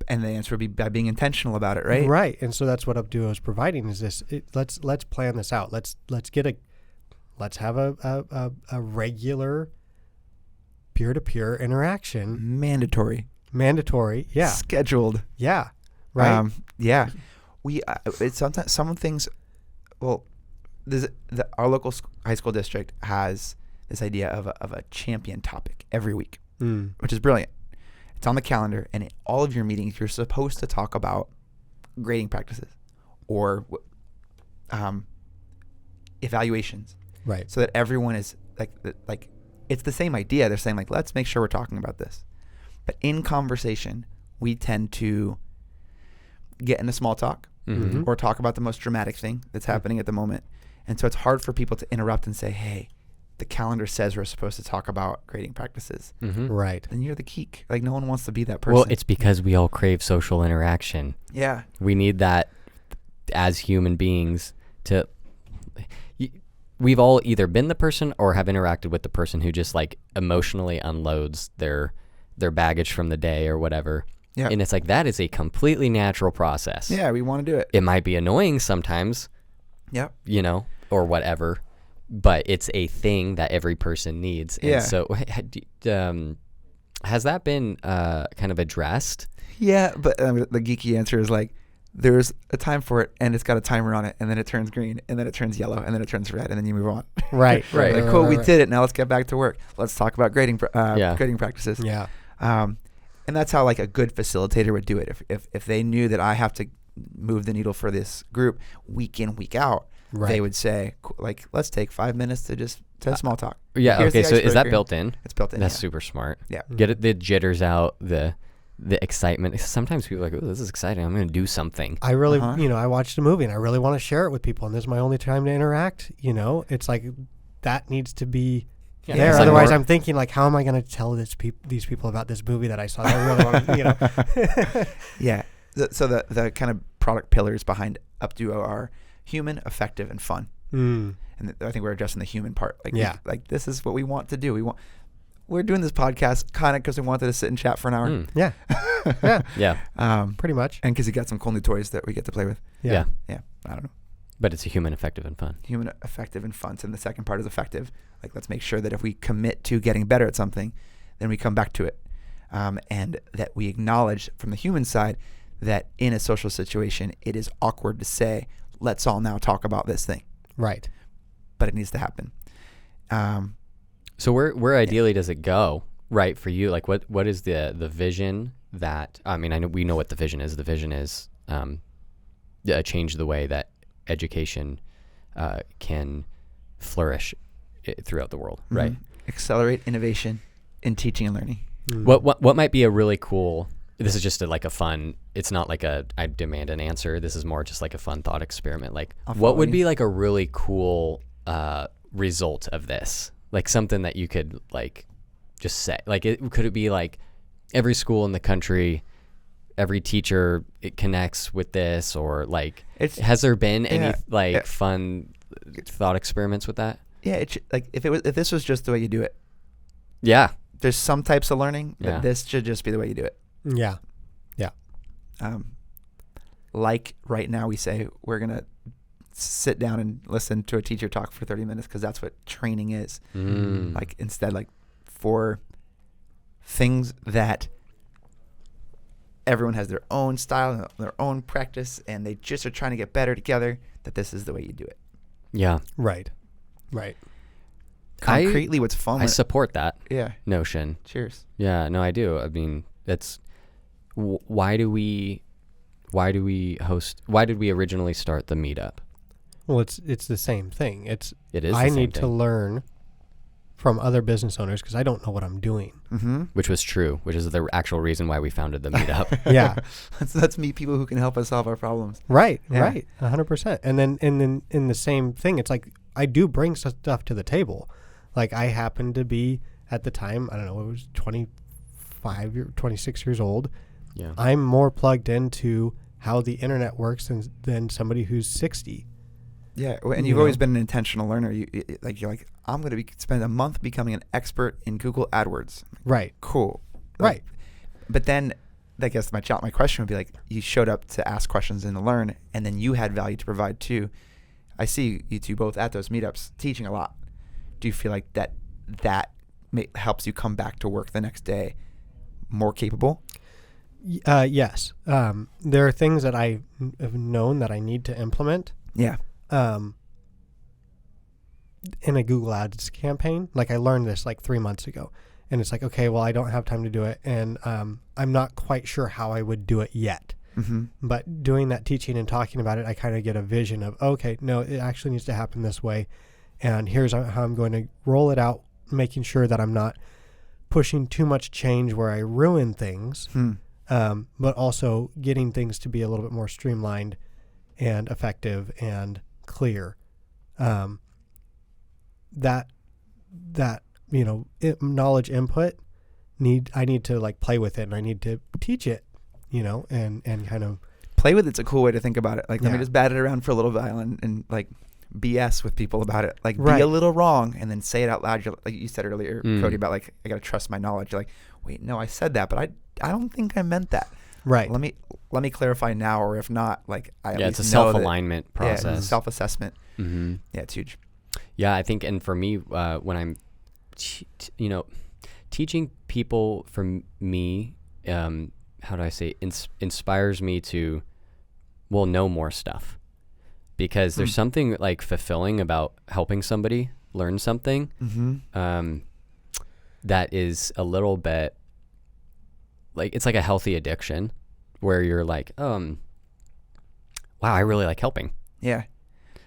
And the answer would be by being intentional about it, right? Right. And so that's what Upduo is providing is this. Let's plan this out. Let's have a regular peer-to-peer interaction. Mandatory. Yeah. Scheduled. Yeah. Right. Yeah. We it's sometimes some things. Well, our local high school district has this idea of a champion topic every week, which is brilliant. It's on the calendar, and in all of your meetings, you're supposed to talk about grading practices or evaluations. Right. So that everyone is like it's the same idea. They're saying like, let's make sure we're talking about this. But in conversation, we tend to get into small talk or talk about the most dramatic thing that's happening at the moment. And so it's hard for people to interrupt and say, hey, the calendar says we're supposed to talk about grading practices. Right. Then you're the geek. Like no one wants to be that person. Well, it's because we all crave social interaction. Yeah. We need that as human beings to... We've all either been the person or have interacted with the person who just like emotionally unloads their baggage from the day or whatever. Yeah. And it's like, that is a completely natural process. Yeah, we want to do it. It might be annoying sometimes, Yep. you know, or whatever, but it's a thing that every person needs. And Yeah. so has that been kind of addressed? Yeah, but the geeky answer is like, there's a time for it, and it's got a timer on it, and then it turns green, and then it turns yellow, and then it turns red, and then you move on. Right. Right. Like, cool, we did it. Now let's get back to work. Let's talk about grading practices. Yeah. And that's how like a good facilitator would do it. If they knew that I have to move the needle for this group week in, week out, they would say like, let's take 5 minutes to small talk. Yeah. Here's Okay. the So is that icebreaker. built in? It's built in. That's yeah. super smart. Yeah. Get it, the jitters out, the excitement. Sometimes people are like, oh, this is exciting. I'm going to do something. I really, I watched a movie and I really want to share it with people, and this is my only time to interact. You know, it's like that needs to be there. Like Otherwise, I'm thinking like, how am I going to tell these people about this movie that I saw? That I really want to, Yeah. So the kind of product pillars behind Upduo are human, effective, and fun. And I think we're addressing the human part. Like, like this is what we want to do. We're doing this podcast kind of because we wanted to sit and chat for an hour. Yeah. Yeah. Pretty much. And because you got some cool new toys that we get to play with. Yeah. Yeah. I don't know. But it's a human, effective, and fun. Human, effective, and fun. So the second part is effective. Like, let's make sure that if we commit to getting better at something, then we come back to it. And that we acknowledge from the human side that in a social situation, it is awkward to say, let's all now talk about this thing. Right. But it needs to happen. So where ideally does it go, right, for you? Like what is the vision that, I mean, we know what the vision is. The vision is change the way that education can flourish throughout the world, right? Accelerate innovation in teaching and learning. What might be a really cool, this is just a fun, it's not like I demand an answer. This is more just like a fun thought experiment. Like what would be like a really cool result of this? Like something that you could like just say, like could it be like every school in the country, every teacher, it connects with this, or like has there been any fun thought experiments with that? Yeah. Like if this was just the way you do it. Yeah. There's some types of learning that this should just be the way you do it. Yeah. Like right now we say we're going to sit down and listen to a teacher talk for 30 minutes because that's what training is. Like instead, like for things that everyone has their own style and their own practice and they just are trying to get better together, that this is the way you do it. Yeah. Right. Concretely, what's fun. I support that notion. Cheers. Yeah, no, I do. I mean, that's why did we originally start the meetup? Well, it's the same thing. It is. I need to learn from other business owners because I don't know what I'm doing. Mm-hmm. Which was true, which is the actual reason why we founded the meetup. Yeah. Let's meet people who can help us solve our problems. Right. Yeah. Right. 100%. And then in the same thing, it's like I do bring stuff to the table. Like I happened to be at the time, I don't know, it was 26 years old. Yeah. I'm more plugged into how the internet works than somebody who's 60. Yeah, and You you've know? always been an intentional learner. You're like, I'm going to spend a month becoming an expert in Google AdWords. Right. Cool. Right. But then, I guess my question would be like, you showed up to ask questions and to learn, and then you had value to provide too. I see you two both at those meetups teaching a lot. Do you feel like that helps you come back to work the next day more capable? Yes. There are things that I have known that I need to implement. Yeah. In a Google Ads campaign. Like I learned this like 3 months ago, and it's like, okay, well, I don't have time to do it, and I'm not quite sure how I would do it yet. Mm-hmm. But doing that teaching and talking about it, I kind of get a vision of, okay, no, it actually needs to happen this way, and here's how I'm going to roll it out, making sure that I'm not pushing too much change where I ruin things, but also getting things to be a little bit more streamlined and effective and clear. That knowledge input I need to like play with it, and I need to teach it, and kind of play with it's a cool way to think about it. Like, let me Yeah. just bat it around for a little while and like BS with people about it. Like, Right. be a little wrong and then say it out loud. Like you said earlier, Cody, about like, I got to trust my knowledge. You're like, wait, no, I said that, but I don't think I meant that. right. Let me clarify now, or if not, like I at It's least a know that- self-alignment process. Yeah, self-assessment. Mm-hmm. Yeah, it's huge. Yeah, I think, and for me, when I'm, teaching people, for me, how do I say, inspires me to, know more stuff, because there's something like fulfilling about helping somebody learn something, that is a little bit like, it's like a healthy addiction, where you're like, wow, I really like helping. Yeah.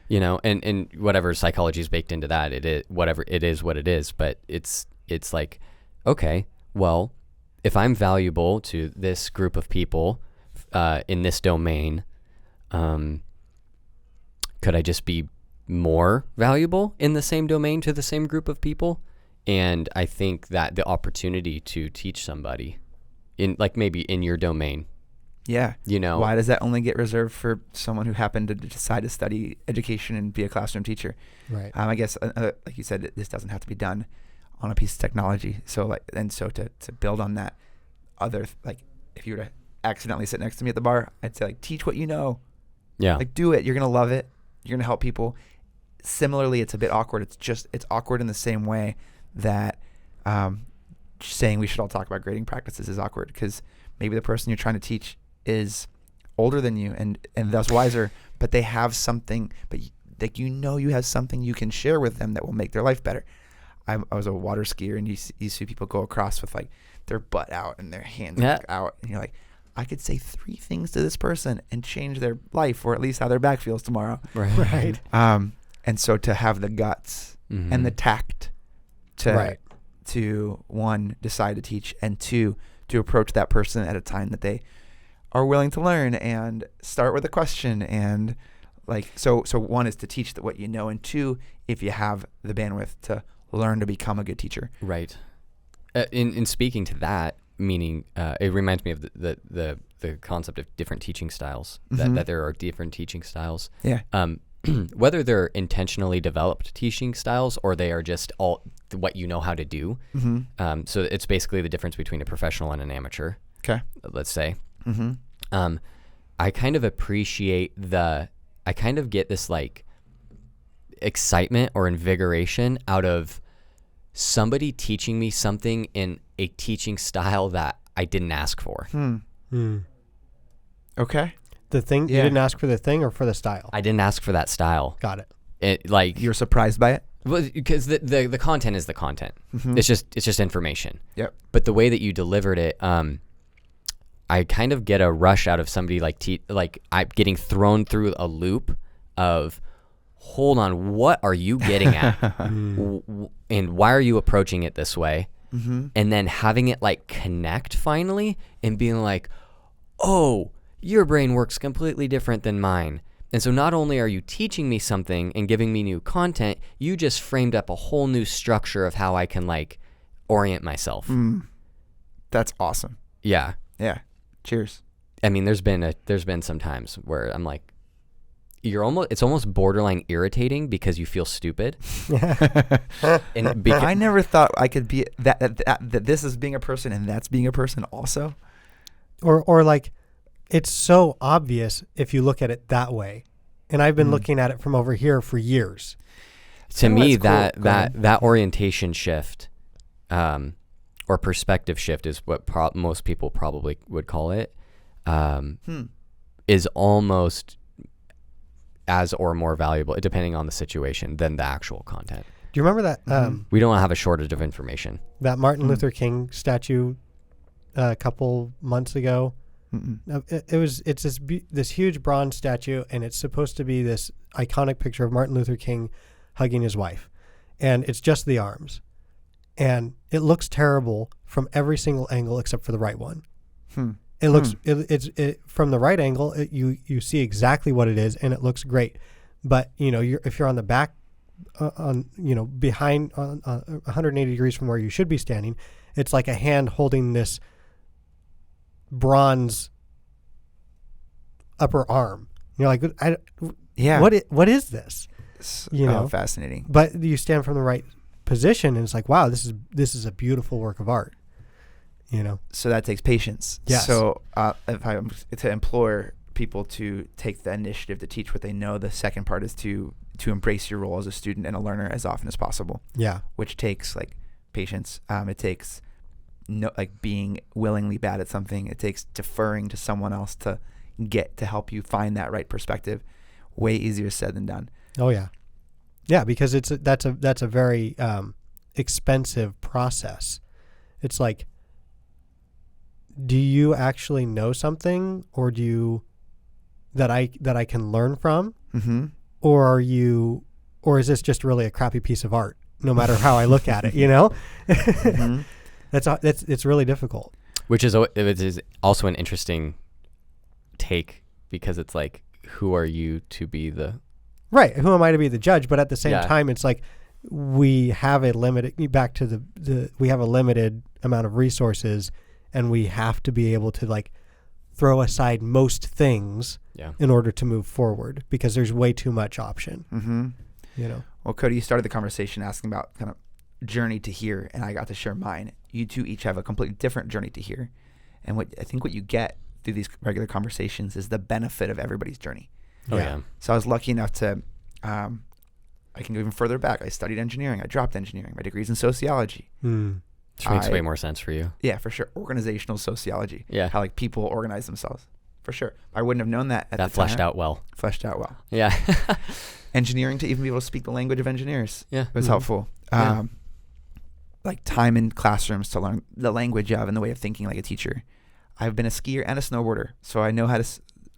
And whatever psychology is baked into that, it is whatever it is, what it is. But it's like, okay, well, if I'm valuable to this group of people in this domain, could I just be more valuable in the same domain to the same group of people? And I think that the opportunity to teach somebody in, like, maybe in your domain, Yeah. why Why does that only get reserved for someone who happened to decide to study education and be a classroom teacher? Right. I guess, like you said, this doesn't have to be done on a piece of technology. So to build on that, if you were to accidentally sit next to me at the bar, I'd say, like, teach what you know. Yeah. Like, do it. You're gonna love it. You're gonna help people. Similarly, it's a bit awkward. It's awkward in the same way that saying we should all talk about grading practices is awkward, because maybe the person you're trying to teach is older than you and thus wiser, but they have something, but you have something you can share with them that will make their life better. I was a water skier, and you see people go across with like their butt out and their hands out, and you're like, I could say 3 things to this person and change their life, or at least how their back feels tomorrow. Right. And so to have the guts and the tact to one, decide to teach, and 2, to approach that person at a time that they are willing to learn, and start with a question, and like, so 1 is to teach what you know, and 2, if you have the bandwidth, to learn to become a good teacher. Right. In speaking to that, meaning it reminds me of the concept of different teaching styles, that there are different teaching styles. Yeah. Whether they're intentionally developed teaching styles or they are just all what you know how to do. So it's basically the difference between a professional and an amateur. Okay. Let's say. I kind of appreciate I kind of get this like excitement or invigoration out of somebody teaching me something in a teaching style that I didn't ask for. Okay. The thing, you didn't ask for the thing or for the style? I didn't ask for that style. Got it. It, like, You're surprised by it? well, because the content is the content. It's just information. Yep. But the way that you delivered it, I kind of get a rush out of somebody like I'm getting thrown through a loop of, hold on, what are you getting at? And why are you approaching it this way? Mm-hmm. And then having it like connect finally and being like, oh, your brain works completely different than mine. And so not only are you teaching me something and giving me new content, you just framed up a whole new structure of how I can like orient myself. That's awesome. Yeah. Yeah. Cheers. I mean, there's been some times where I'm like, it's almost borderline irritating because you feel stupid. And I never thought I could be that this is being a person and that's being a person also. Or like, it's so obvious if you look at it that way. And I've been looking at it from over here for years. To me, that's cool. that orientation shift, or perspective shift is what most people probably would call it, is almost as or more valuable, depending on the situation, than the actual content. Do you remember that? We don't have a shortage of information. That Martin Luther King statue a couple months ago. It's this huge bronze statue, and it's supposed to be this iconic picture of Martin Luther King hugging his wife, and it's just the arms, and it looks terrible from every single angle except for the right one. It looks it's from the right angle, you see exactly what it is, and it looks great. But if you're on the back, behind 180 degrees from where you should be standing, it's like a hand holding this bronze upper arm. You're like, what is this? Fascinating. But you stand from the right position, and it's like, wow, this is a beautiful work of art. So that takes patience. Yes. So if I'm to implore people to take the initiative to teach what they know, the second part is to embrace your role as a student and a learner as often as possible. Yeah. Which takes like patience. It takes being willingly bad at something. It takes deferring to someone else to help you find that right perspective. Way easier said than done. Oh yeah. Yeah, because that's a very expensive process. It's like, do you actually know something, or do you that I can learn from? Mm-hmm. Or is this just really a crappy piece of art, no matter how I look at it, Mm-hmm. It's really difficult. Which is also an interesting take, because it's like, who are you to be the... Right. Who am I to be the judge? But at the same Yeah. time, it's like we have a limited, back to we have a limited amount of resources, and we have to be able to like throw aside most things in order to move forward, because there's way too much option. Mm-hmm. Well, Cody, you started the conversation asking about kind of journey to here, and I got to share mine. You two each have a completely different journey to here. And what you get through these regular conversations is the benefit of everybody's journey. Oh yeah. So I was lucky enough to, I can go even further back. I studied engineering. I dropped engineering. My degree's in sociology. Which makes way more sense for you. Yeah, for sure. Organizational sociology. Yeah. How like people organize themselves. For sure. I wouldn't have known that at the time. Fleshed out well. Fleshed out well. Yeah. Engineering, to even be able to speak the language of engineers. Yeah. Was helpful. Yeah. Like time in classrooms to learn the language of and the way of thinking like a teacher. I've been a skier and a snowboarder, so I know how to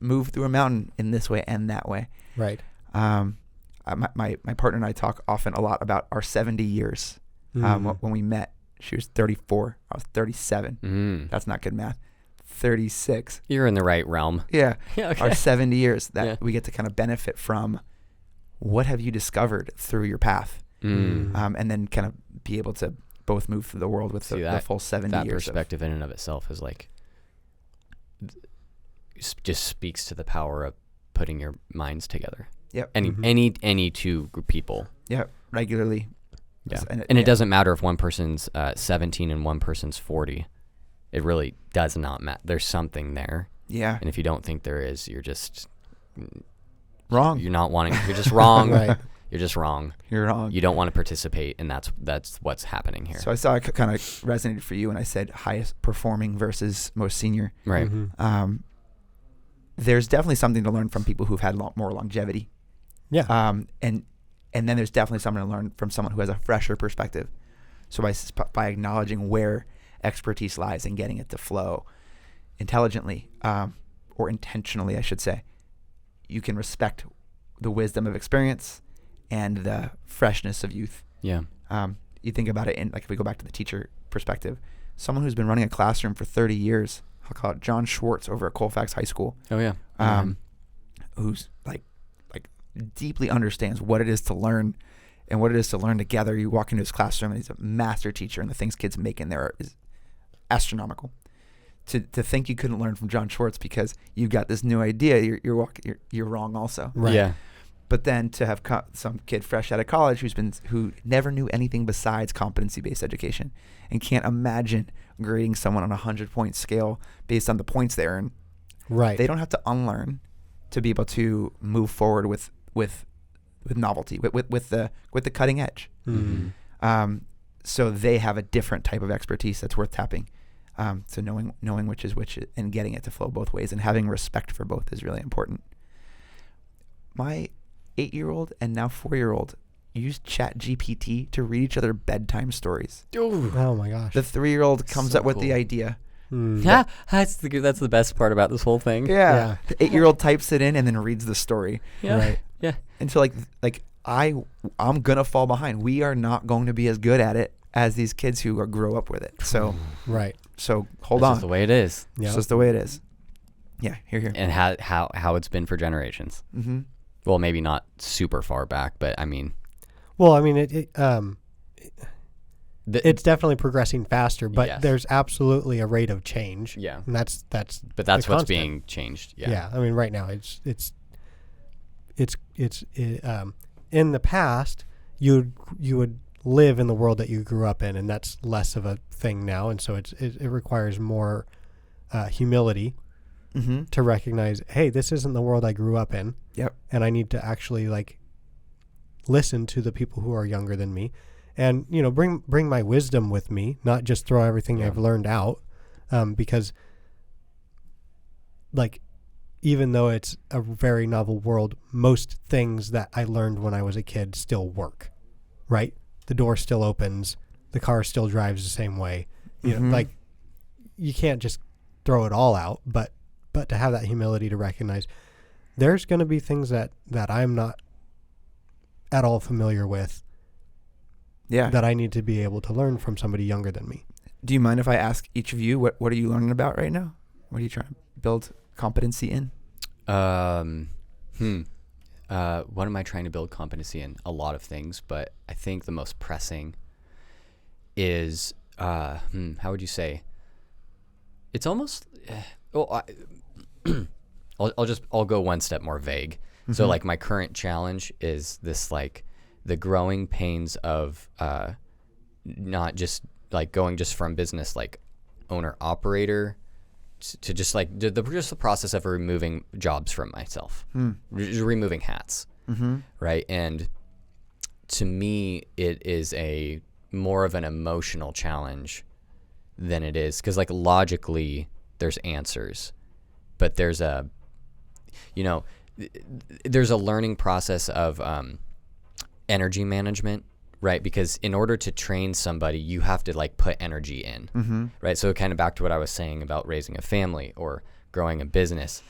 move through a mountain in this way and that way. Right. My partner and I talk often a lot about our 70 years. When we met, she was 34. I was 37. That's not good math. 36. You're in the right realm. Yeah. Okay. Our 70 years that we get to kind of benefit from. What have you discovered through your path? And then kind of be able to both move through the world with the full 70 years. That perspective in and of itself is like, just speaks to the power of putting your minds together. Yep. Any two people. Yeah. Regularly. Yeah. And it doesn't matter if one person's 17 and one person's 40. It really does not matter. There's something there. Yeah. And if you don't think there is, you're just wrong. You're not wanting. You're just wrong. Right. You're just wrong. You're wrong. You don't want to participate, and that's what's happening here. So I saw it kind of resonated for you, and I said highest performing versus most senior. Right. There's definitely something to learn from people who've had more longevity. Yeah. And then there's definitely something to learn from someone who has a fresher perspective. So by acknowledging where expertise lies and getting it to flow intelligently, or intentionally, I should say, you can respect the wisdom of experience and the freshness of youth. Yeah. You think about it, and like if we go back to the teacher perspective, someone who's been running a classroom for 30 years, I'll call it John Schwartz over at Colfax High School. Oh yeah. Who's like deeply understands what it is to learn and what it is to learn together. You walk into his classroom and he's a master teacher, and the things kids make in there is astronomical. To think you couldn't learn from John Schwartz because you've got this new idea, you're wrong also. Right. Yeah. But then to have some kid fresh out of college who never knew anything besides competency-based education and can't imagine grading someone on a 100-point scale based on the points they earn. Right. They don't have to unlearn to be able to move forward with novelty, with the cutting edge. Mm-hmm. So they have a different type of expertise that's worth tapping. So knowing which is which and getting it to flow both ways and having respect for both is really important. My 8-year-old and now 4-year-old use ChatGPT to read each other bedtime stories. Ooh. Oh my gosh. The 3-year-old comes So up with the cool. idea. Mm. Yeah, that's the best part about this whole thing. Yeah. The 8-year-old types it in and then reads the story. Yeah. Right. Yeah. And so like I'm gonna fall behind. We are not going to be as good at it as these kids who grow up with it. So Right. hold That's on. just the way it is, Yeah. It's just the way it is. Yeah. Here. and how it's been for generations. Mm-hmm. Well, maybe not super far back, but I mean, Well, I mean, the, it's definitely progressing faster, but Yes. there's absolutely a rate of change. yeah. And that's But that's the what's constant. being changed. Yeah. I mean, right now it's in the past you would live in the world that you grew up in, and that's less of a thing now. And so it requires more humility Mm-hmm. to recognize, hey, this isn't the world I grew up in. Yep. And I need to actually like listen to the people who are younger than me, and bring my wisdom with me, not just throw everything Yeah. I've learned out, because like even though it's a very novel world, most things that I learned when I was a kid still work, right? The door still opens, the car still drives the same way. Mhm. Like you can't just throw it all out, but to have that humility to recognize there's going to be things that I'm not at all familiar with, Yeah. that I need to be able to learn from somebody younger than me. Do you mind if I ask each of you what are you learning about right now? What are you trying to build competency in? What am I trying to build competency in? A lot of things, but I think the most pressing is, how would you say? It's almost, I'll go one step more vague. So Mhm. like my current challenge is this, like the growing pains of, not just like going just from business, like owner operator to just like just the process of removing jobs from myself, just removing hats. Mm-hmm. Right. And to me, it is more of an emotional challenge than it is. 'Cause like logically there's answers, but there's a learning process of, energy management, right? Because in order to train somebody, you have to like put energy in, Mm-hmm. right? So kind of back to what I was saying about raising a family or growing a business,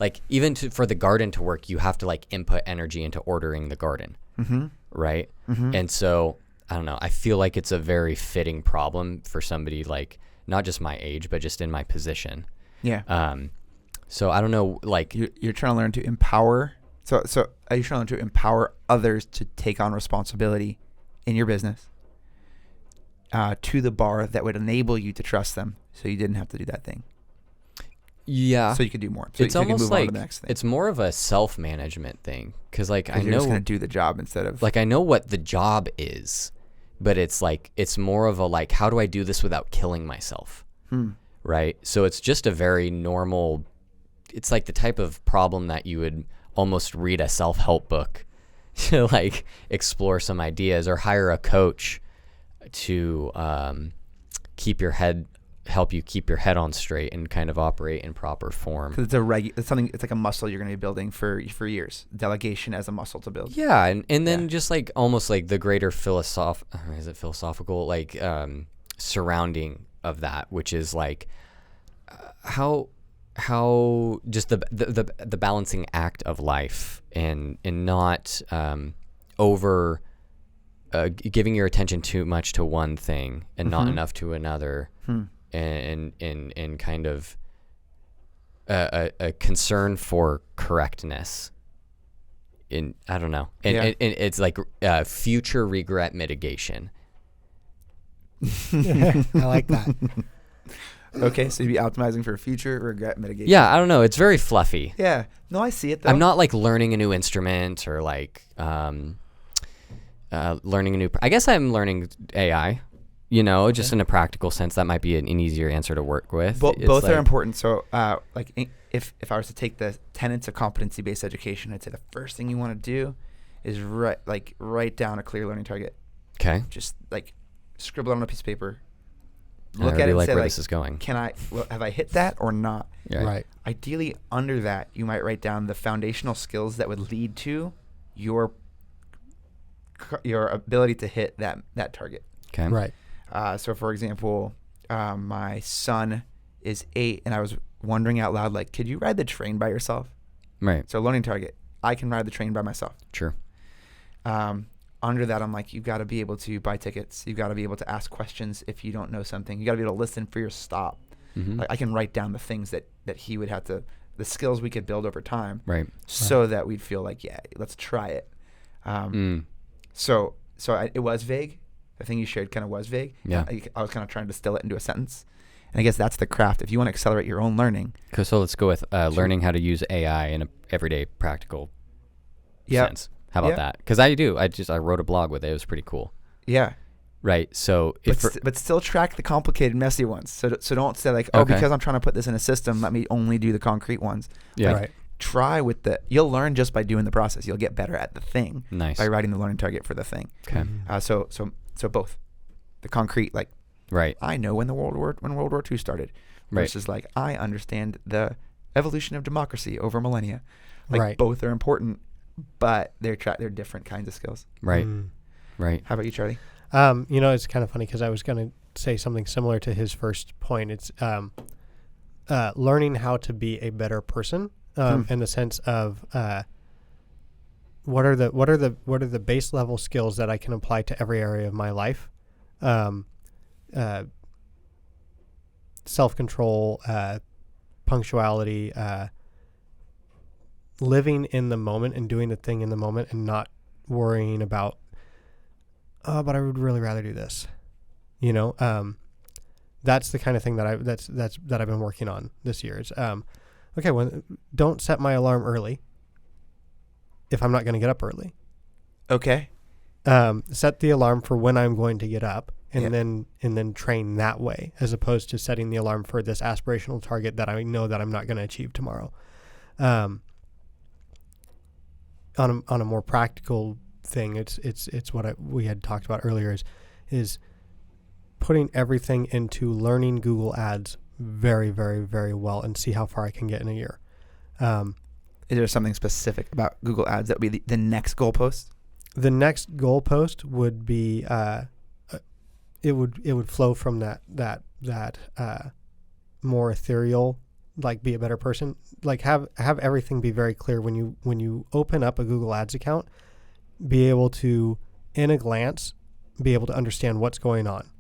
like even for the garden to work, you have to like input energy into ordering the garden, Mm-hmm. right? Mm-hmm. And so I don't know, I feel like it's a very fitting problem for somebody like not just my age, but just in my position. Yeah. So I don't know, like You're trying to learn to empower. So are you trying to empower others to take on responsibility in your business to the bar that would enable you to trust them, so you didn't have to do that thing, yeah, so you could do more. So it's you can almost move on to like the next thing. it's more of a self-management thing. 'Cause like I You're just know, gonna do the job instead of like I know what the job is, but it's like, it's more of a like, how do I do this without killing myself? Right? So it's just a very normal, it's like the type of problem that you would almost read a self-help book to like explore some ideas, or hire a coach to help you keep your head on straight and kind of operate in proper form. 'cause it's something. It's like a muscle you're gonna be building for years. Delegation as a muscle to build. Yeah, and then Yeah. just like almost like the greater philosophical like surrounding of that, which is like how just the balancing act of life, and not over giving your attention too much to one thing and not enough to another, and kind of a concern for correctness. I don't know, and it's like future regret mitigation. I like that. Okay, so you'd be optimizing for future regret mitigation. Yeah, I don't know. It's very fluffy. Yeah. No, I see it though. I'm not like learning a new instrument or like learning a new. I guess I'm learning AI. Just in a practical sense, that might be an easier answer to work with. Both are important. So, if I was to take the tenets of competency-based education, I'd say the first thing you want to do is write down a clear learning target. Okay. Just like scribble it on a piece of paper. Look at it and say, where this is going. Have I hit that or not? Yeah. Right. Ideally, under that, you might write down the foundational skills that would lead to your ability to hit that target. Okay. Right. So, for example, my son is 8, and I was wondering out loud, like, could you ride the train by yourself? Right. So, learning target, I can ride the train by myself. Sure. Under that, I'm like, you've got to be able to buy tickets. You've got to be able to ask questions if you don't know something. You got to be able to listen for your stop. Mm-hmm. Like, I can write down the things that he would have to, the skills we could build over time, right? So that we'd feel like, yeah, let's try it. So it was vague. The thing you shared kind of was vague. Yeah. I was kind of trying to distill it into a sentence. And I guess that's the craft. If you want to accelerate your own learning. So let's go with learning how to use AI in an everyday practical sense. How about that? Because I wrote a blog with it. It was pretty cool. Yeah. Right. So, but still track the complicated, messy ones. So don't say like, because I'm trying to put this in a system, let me only do the concrete ones. Yeah. Like, try with you'll learn just by doing the process. You'll get better at the thing. Nice. By writing the learning target for the thing. Okay. So both the concrete, like, right. I know when World War II started, versus like, I understand the evolution of democracy over millennia. Like, both are important, but they're different kinds of skills. Right. Right. How about you, Charlie? It's kind of funny because I was going to say something similar to his first point. It's learning how to be a better person, in the sense of what are the base level skills that I can apply to every area of my life, self-control, punctuality, living in the moment and doing the thing in the moment and not worrying about, but I would really rather do this. That's the kind of thing that I've been working on this year. Is don't set my alarm early if I'm not going to get up early. Okay. Set the alarm for when I'm going to get up, and then train that way, as opposed to setting the alarm for this aspirational target that I know that I'm not going to achieve tomorrow. On a more practical thing, it's what we had talked about earlier is putting everything into learning Google Ads very, very, very well and see how far I can get in a year. Is there something specific about Google Ads that would be the next goalpost? The next goalpost would be it would flow from that more ethereal, like, be a better person, like have everything be very clear when you open up a Google Ads account, be able to, in a glance, be able to understand what's going on.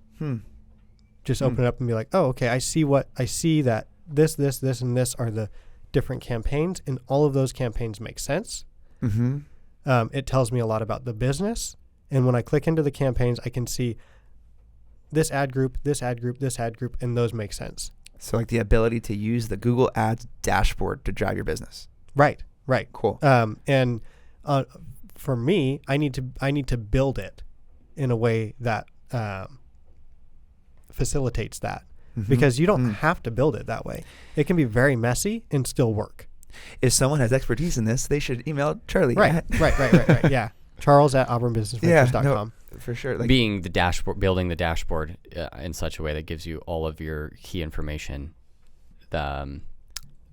Just open it up and be like, oh, okay, I see that this, and this are the different campaigns, and all of those campaigns make sense. It tells me a lot about the business, and when I click into the campaigns, I can see this ad group, this ad group, this ad group, and those make sense. So, like, the ability to use the Google Ads dashboard to drive your business. Right. Cool. And for me, I need to build it in a way that facilitates that, because you don't have to build it that way. It can be very messy and still work. If someone has expertise in this, they should email Charlie. Right. Yeah. Charles at auburnbusinessventures.com. No, for sure. Like, being the dashboard, building the dashboard in such a way that gives you all of your key information, that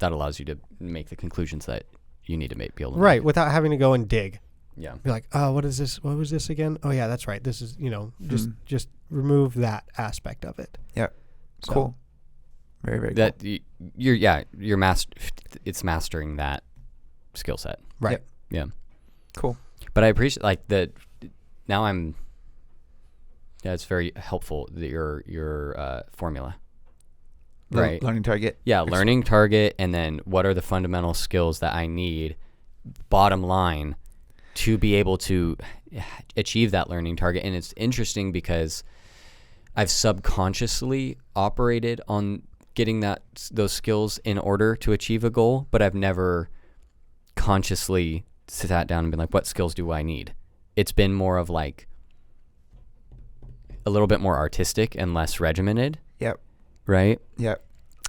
allows you to make the conclusions that you need to make. Be able to right, make. without having to go and dig. Yeah. Be like, oh, what is this? What was this again? Oh yeah, that's right. This is, just remove that aspect of it. Yeah. So, cool. Very, very that cool. It's mastering that skill set. Right. Yeah. Cool. But I appreciate like that. Now it's very helpful that your formula. The Right. learning target. Yeah, learning target, and then what are the fundamental skills that I need, bottom line, to be able to achieve that learning target. And it's interesting because I've subconsciously operated on getting those skills in order to achieve a goal, but I've never consciously sat down and been like, what skills do I need? It's been more of like a little bit more artistic and less regimented. Yep. Right? Yep.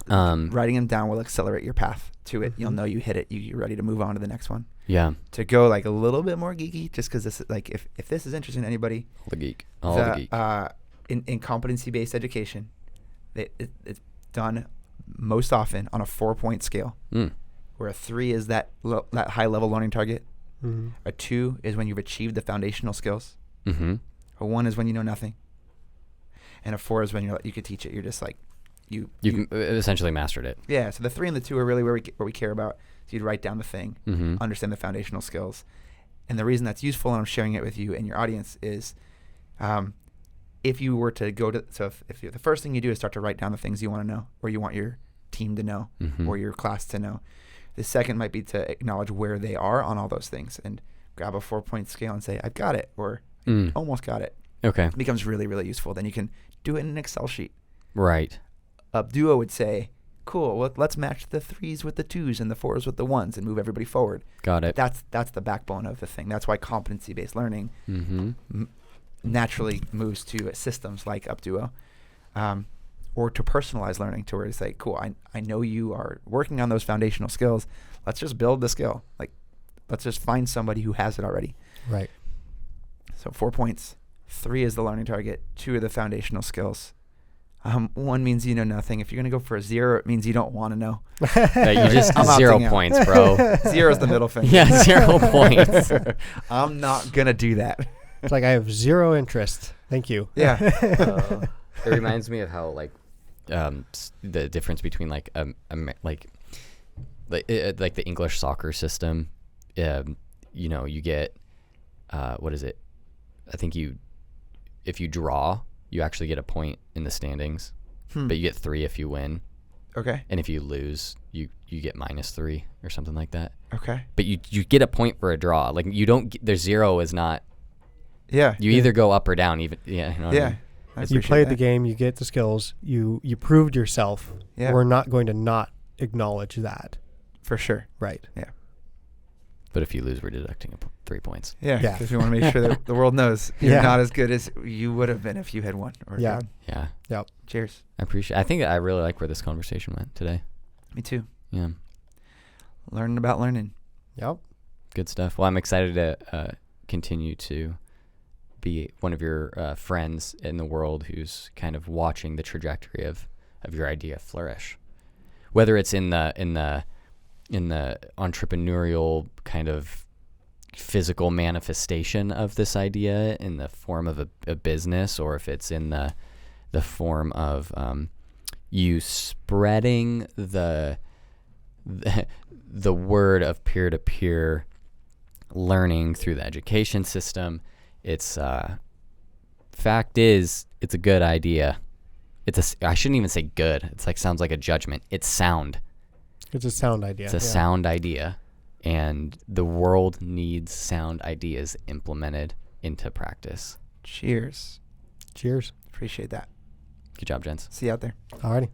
Writing them down will accelerate your path to it. You'll know you hit it. You're ready to move on to the next one. Yeah. To go like a little bit more geeky, just because this is like, if this is interesting to anybody, All the geek. In competency-based education, it's done most often on a 4-point scale, where a 3 is that high-level learning target, a 2 is when you've achieved the foundational skills, a 1 is when you know nothing, and a 4 is when you could teach it. You're just like you've essentially mastered it. Yeah. So the 3 and the 2 are really where we care about. So you'd write down the thing, understand the foundational skills, and the reason that's useful, and I'm sharing it with you and your audience, is if you were to go to, so if the first thing you do is start to write down the things you want to know, or you want your team to know, or your class to know, the second might be to acknowledge where they are on all those things and grab a 4-point scale and say, I've got it, or almost got it. Okay. It becomes really, really useful. Then you can do it in an Excel sheet. Right. Upduo would say, cool, let's match the 3s with the 2s and the 4s with the 1s and move everybody forward. Got it. That's the backbone of the thing. That's why competency-based learning naturally moves to systems like Upduo, or to personalized learning, to where it's like, cool, I know you are working on those foundational skills. Let's just build the skill. Like, let's just find somebody who has it already. Right. So 4 points. 3 is the learning target. 2 are the foundational skills. 1 means you know nothing. If you're going to go for a 0, it means you don't want to know. You just I'm 0 opting out. Points, bro. 0 is the middle finger. Yeah, 0 points. I'm not going to do that. It's like I have 0 interest. Thank you. Yeah. It reminds me of how like the difference between like like the English soccer system. You get what is it? I think if you draw, you actually get a point in the standings, but you get 3 if you win. Okay. And if you lose, you get -3 or something like that. Okay. But you get a point for a draw. Like you don't. There's 0 is not. Yeah. You either go up or down. Even yeah. You know what I mean? You played the game. You get the skills. You proved yourself. Yeah. We're not going to not acknowledge that. For sure. Right. Yeah. But if you lose, we're deducting 3 points. Yeah. Yeah. Because we want to make sure that the world knows you're not as good as you would have been if you had won. Or Yeah. gone. Yeah. Yep. Cheers. I think I really like where this conversation went today. Me too. Yeah. Learning about learning. Yep. Good stuff. Well, I'm excited to continue to be one of your friends in the world who's kind of watching the trajectory of your idea flourish, whether it's in the entrepreneurial kind of physical manifestation of this idea in the form of a business, or if it's in the form of you spreading the word of peer-to-peer learning through the education system. It's fact is it's a good idea. I shouldn't even say good. It's like sounds like a judgment. It's sound. It's a sound idea. It's a sound idea, and the world needs sound ideas implemented into practice. Cheers. Cheers. Appreciate that. Good job, gents. See you out there. Alrighty.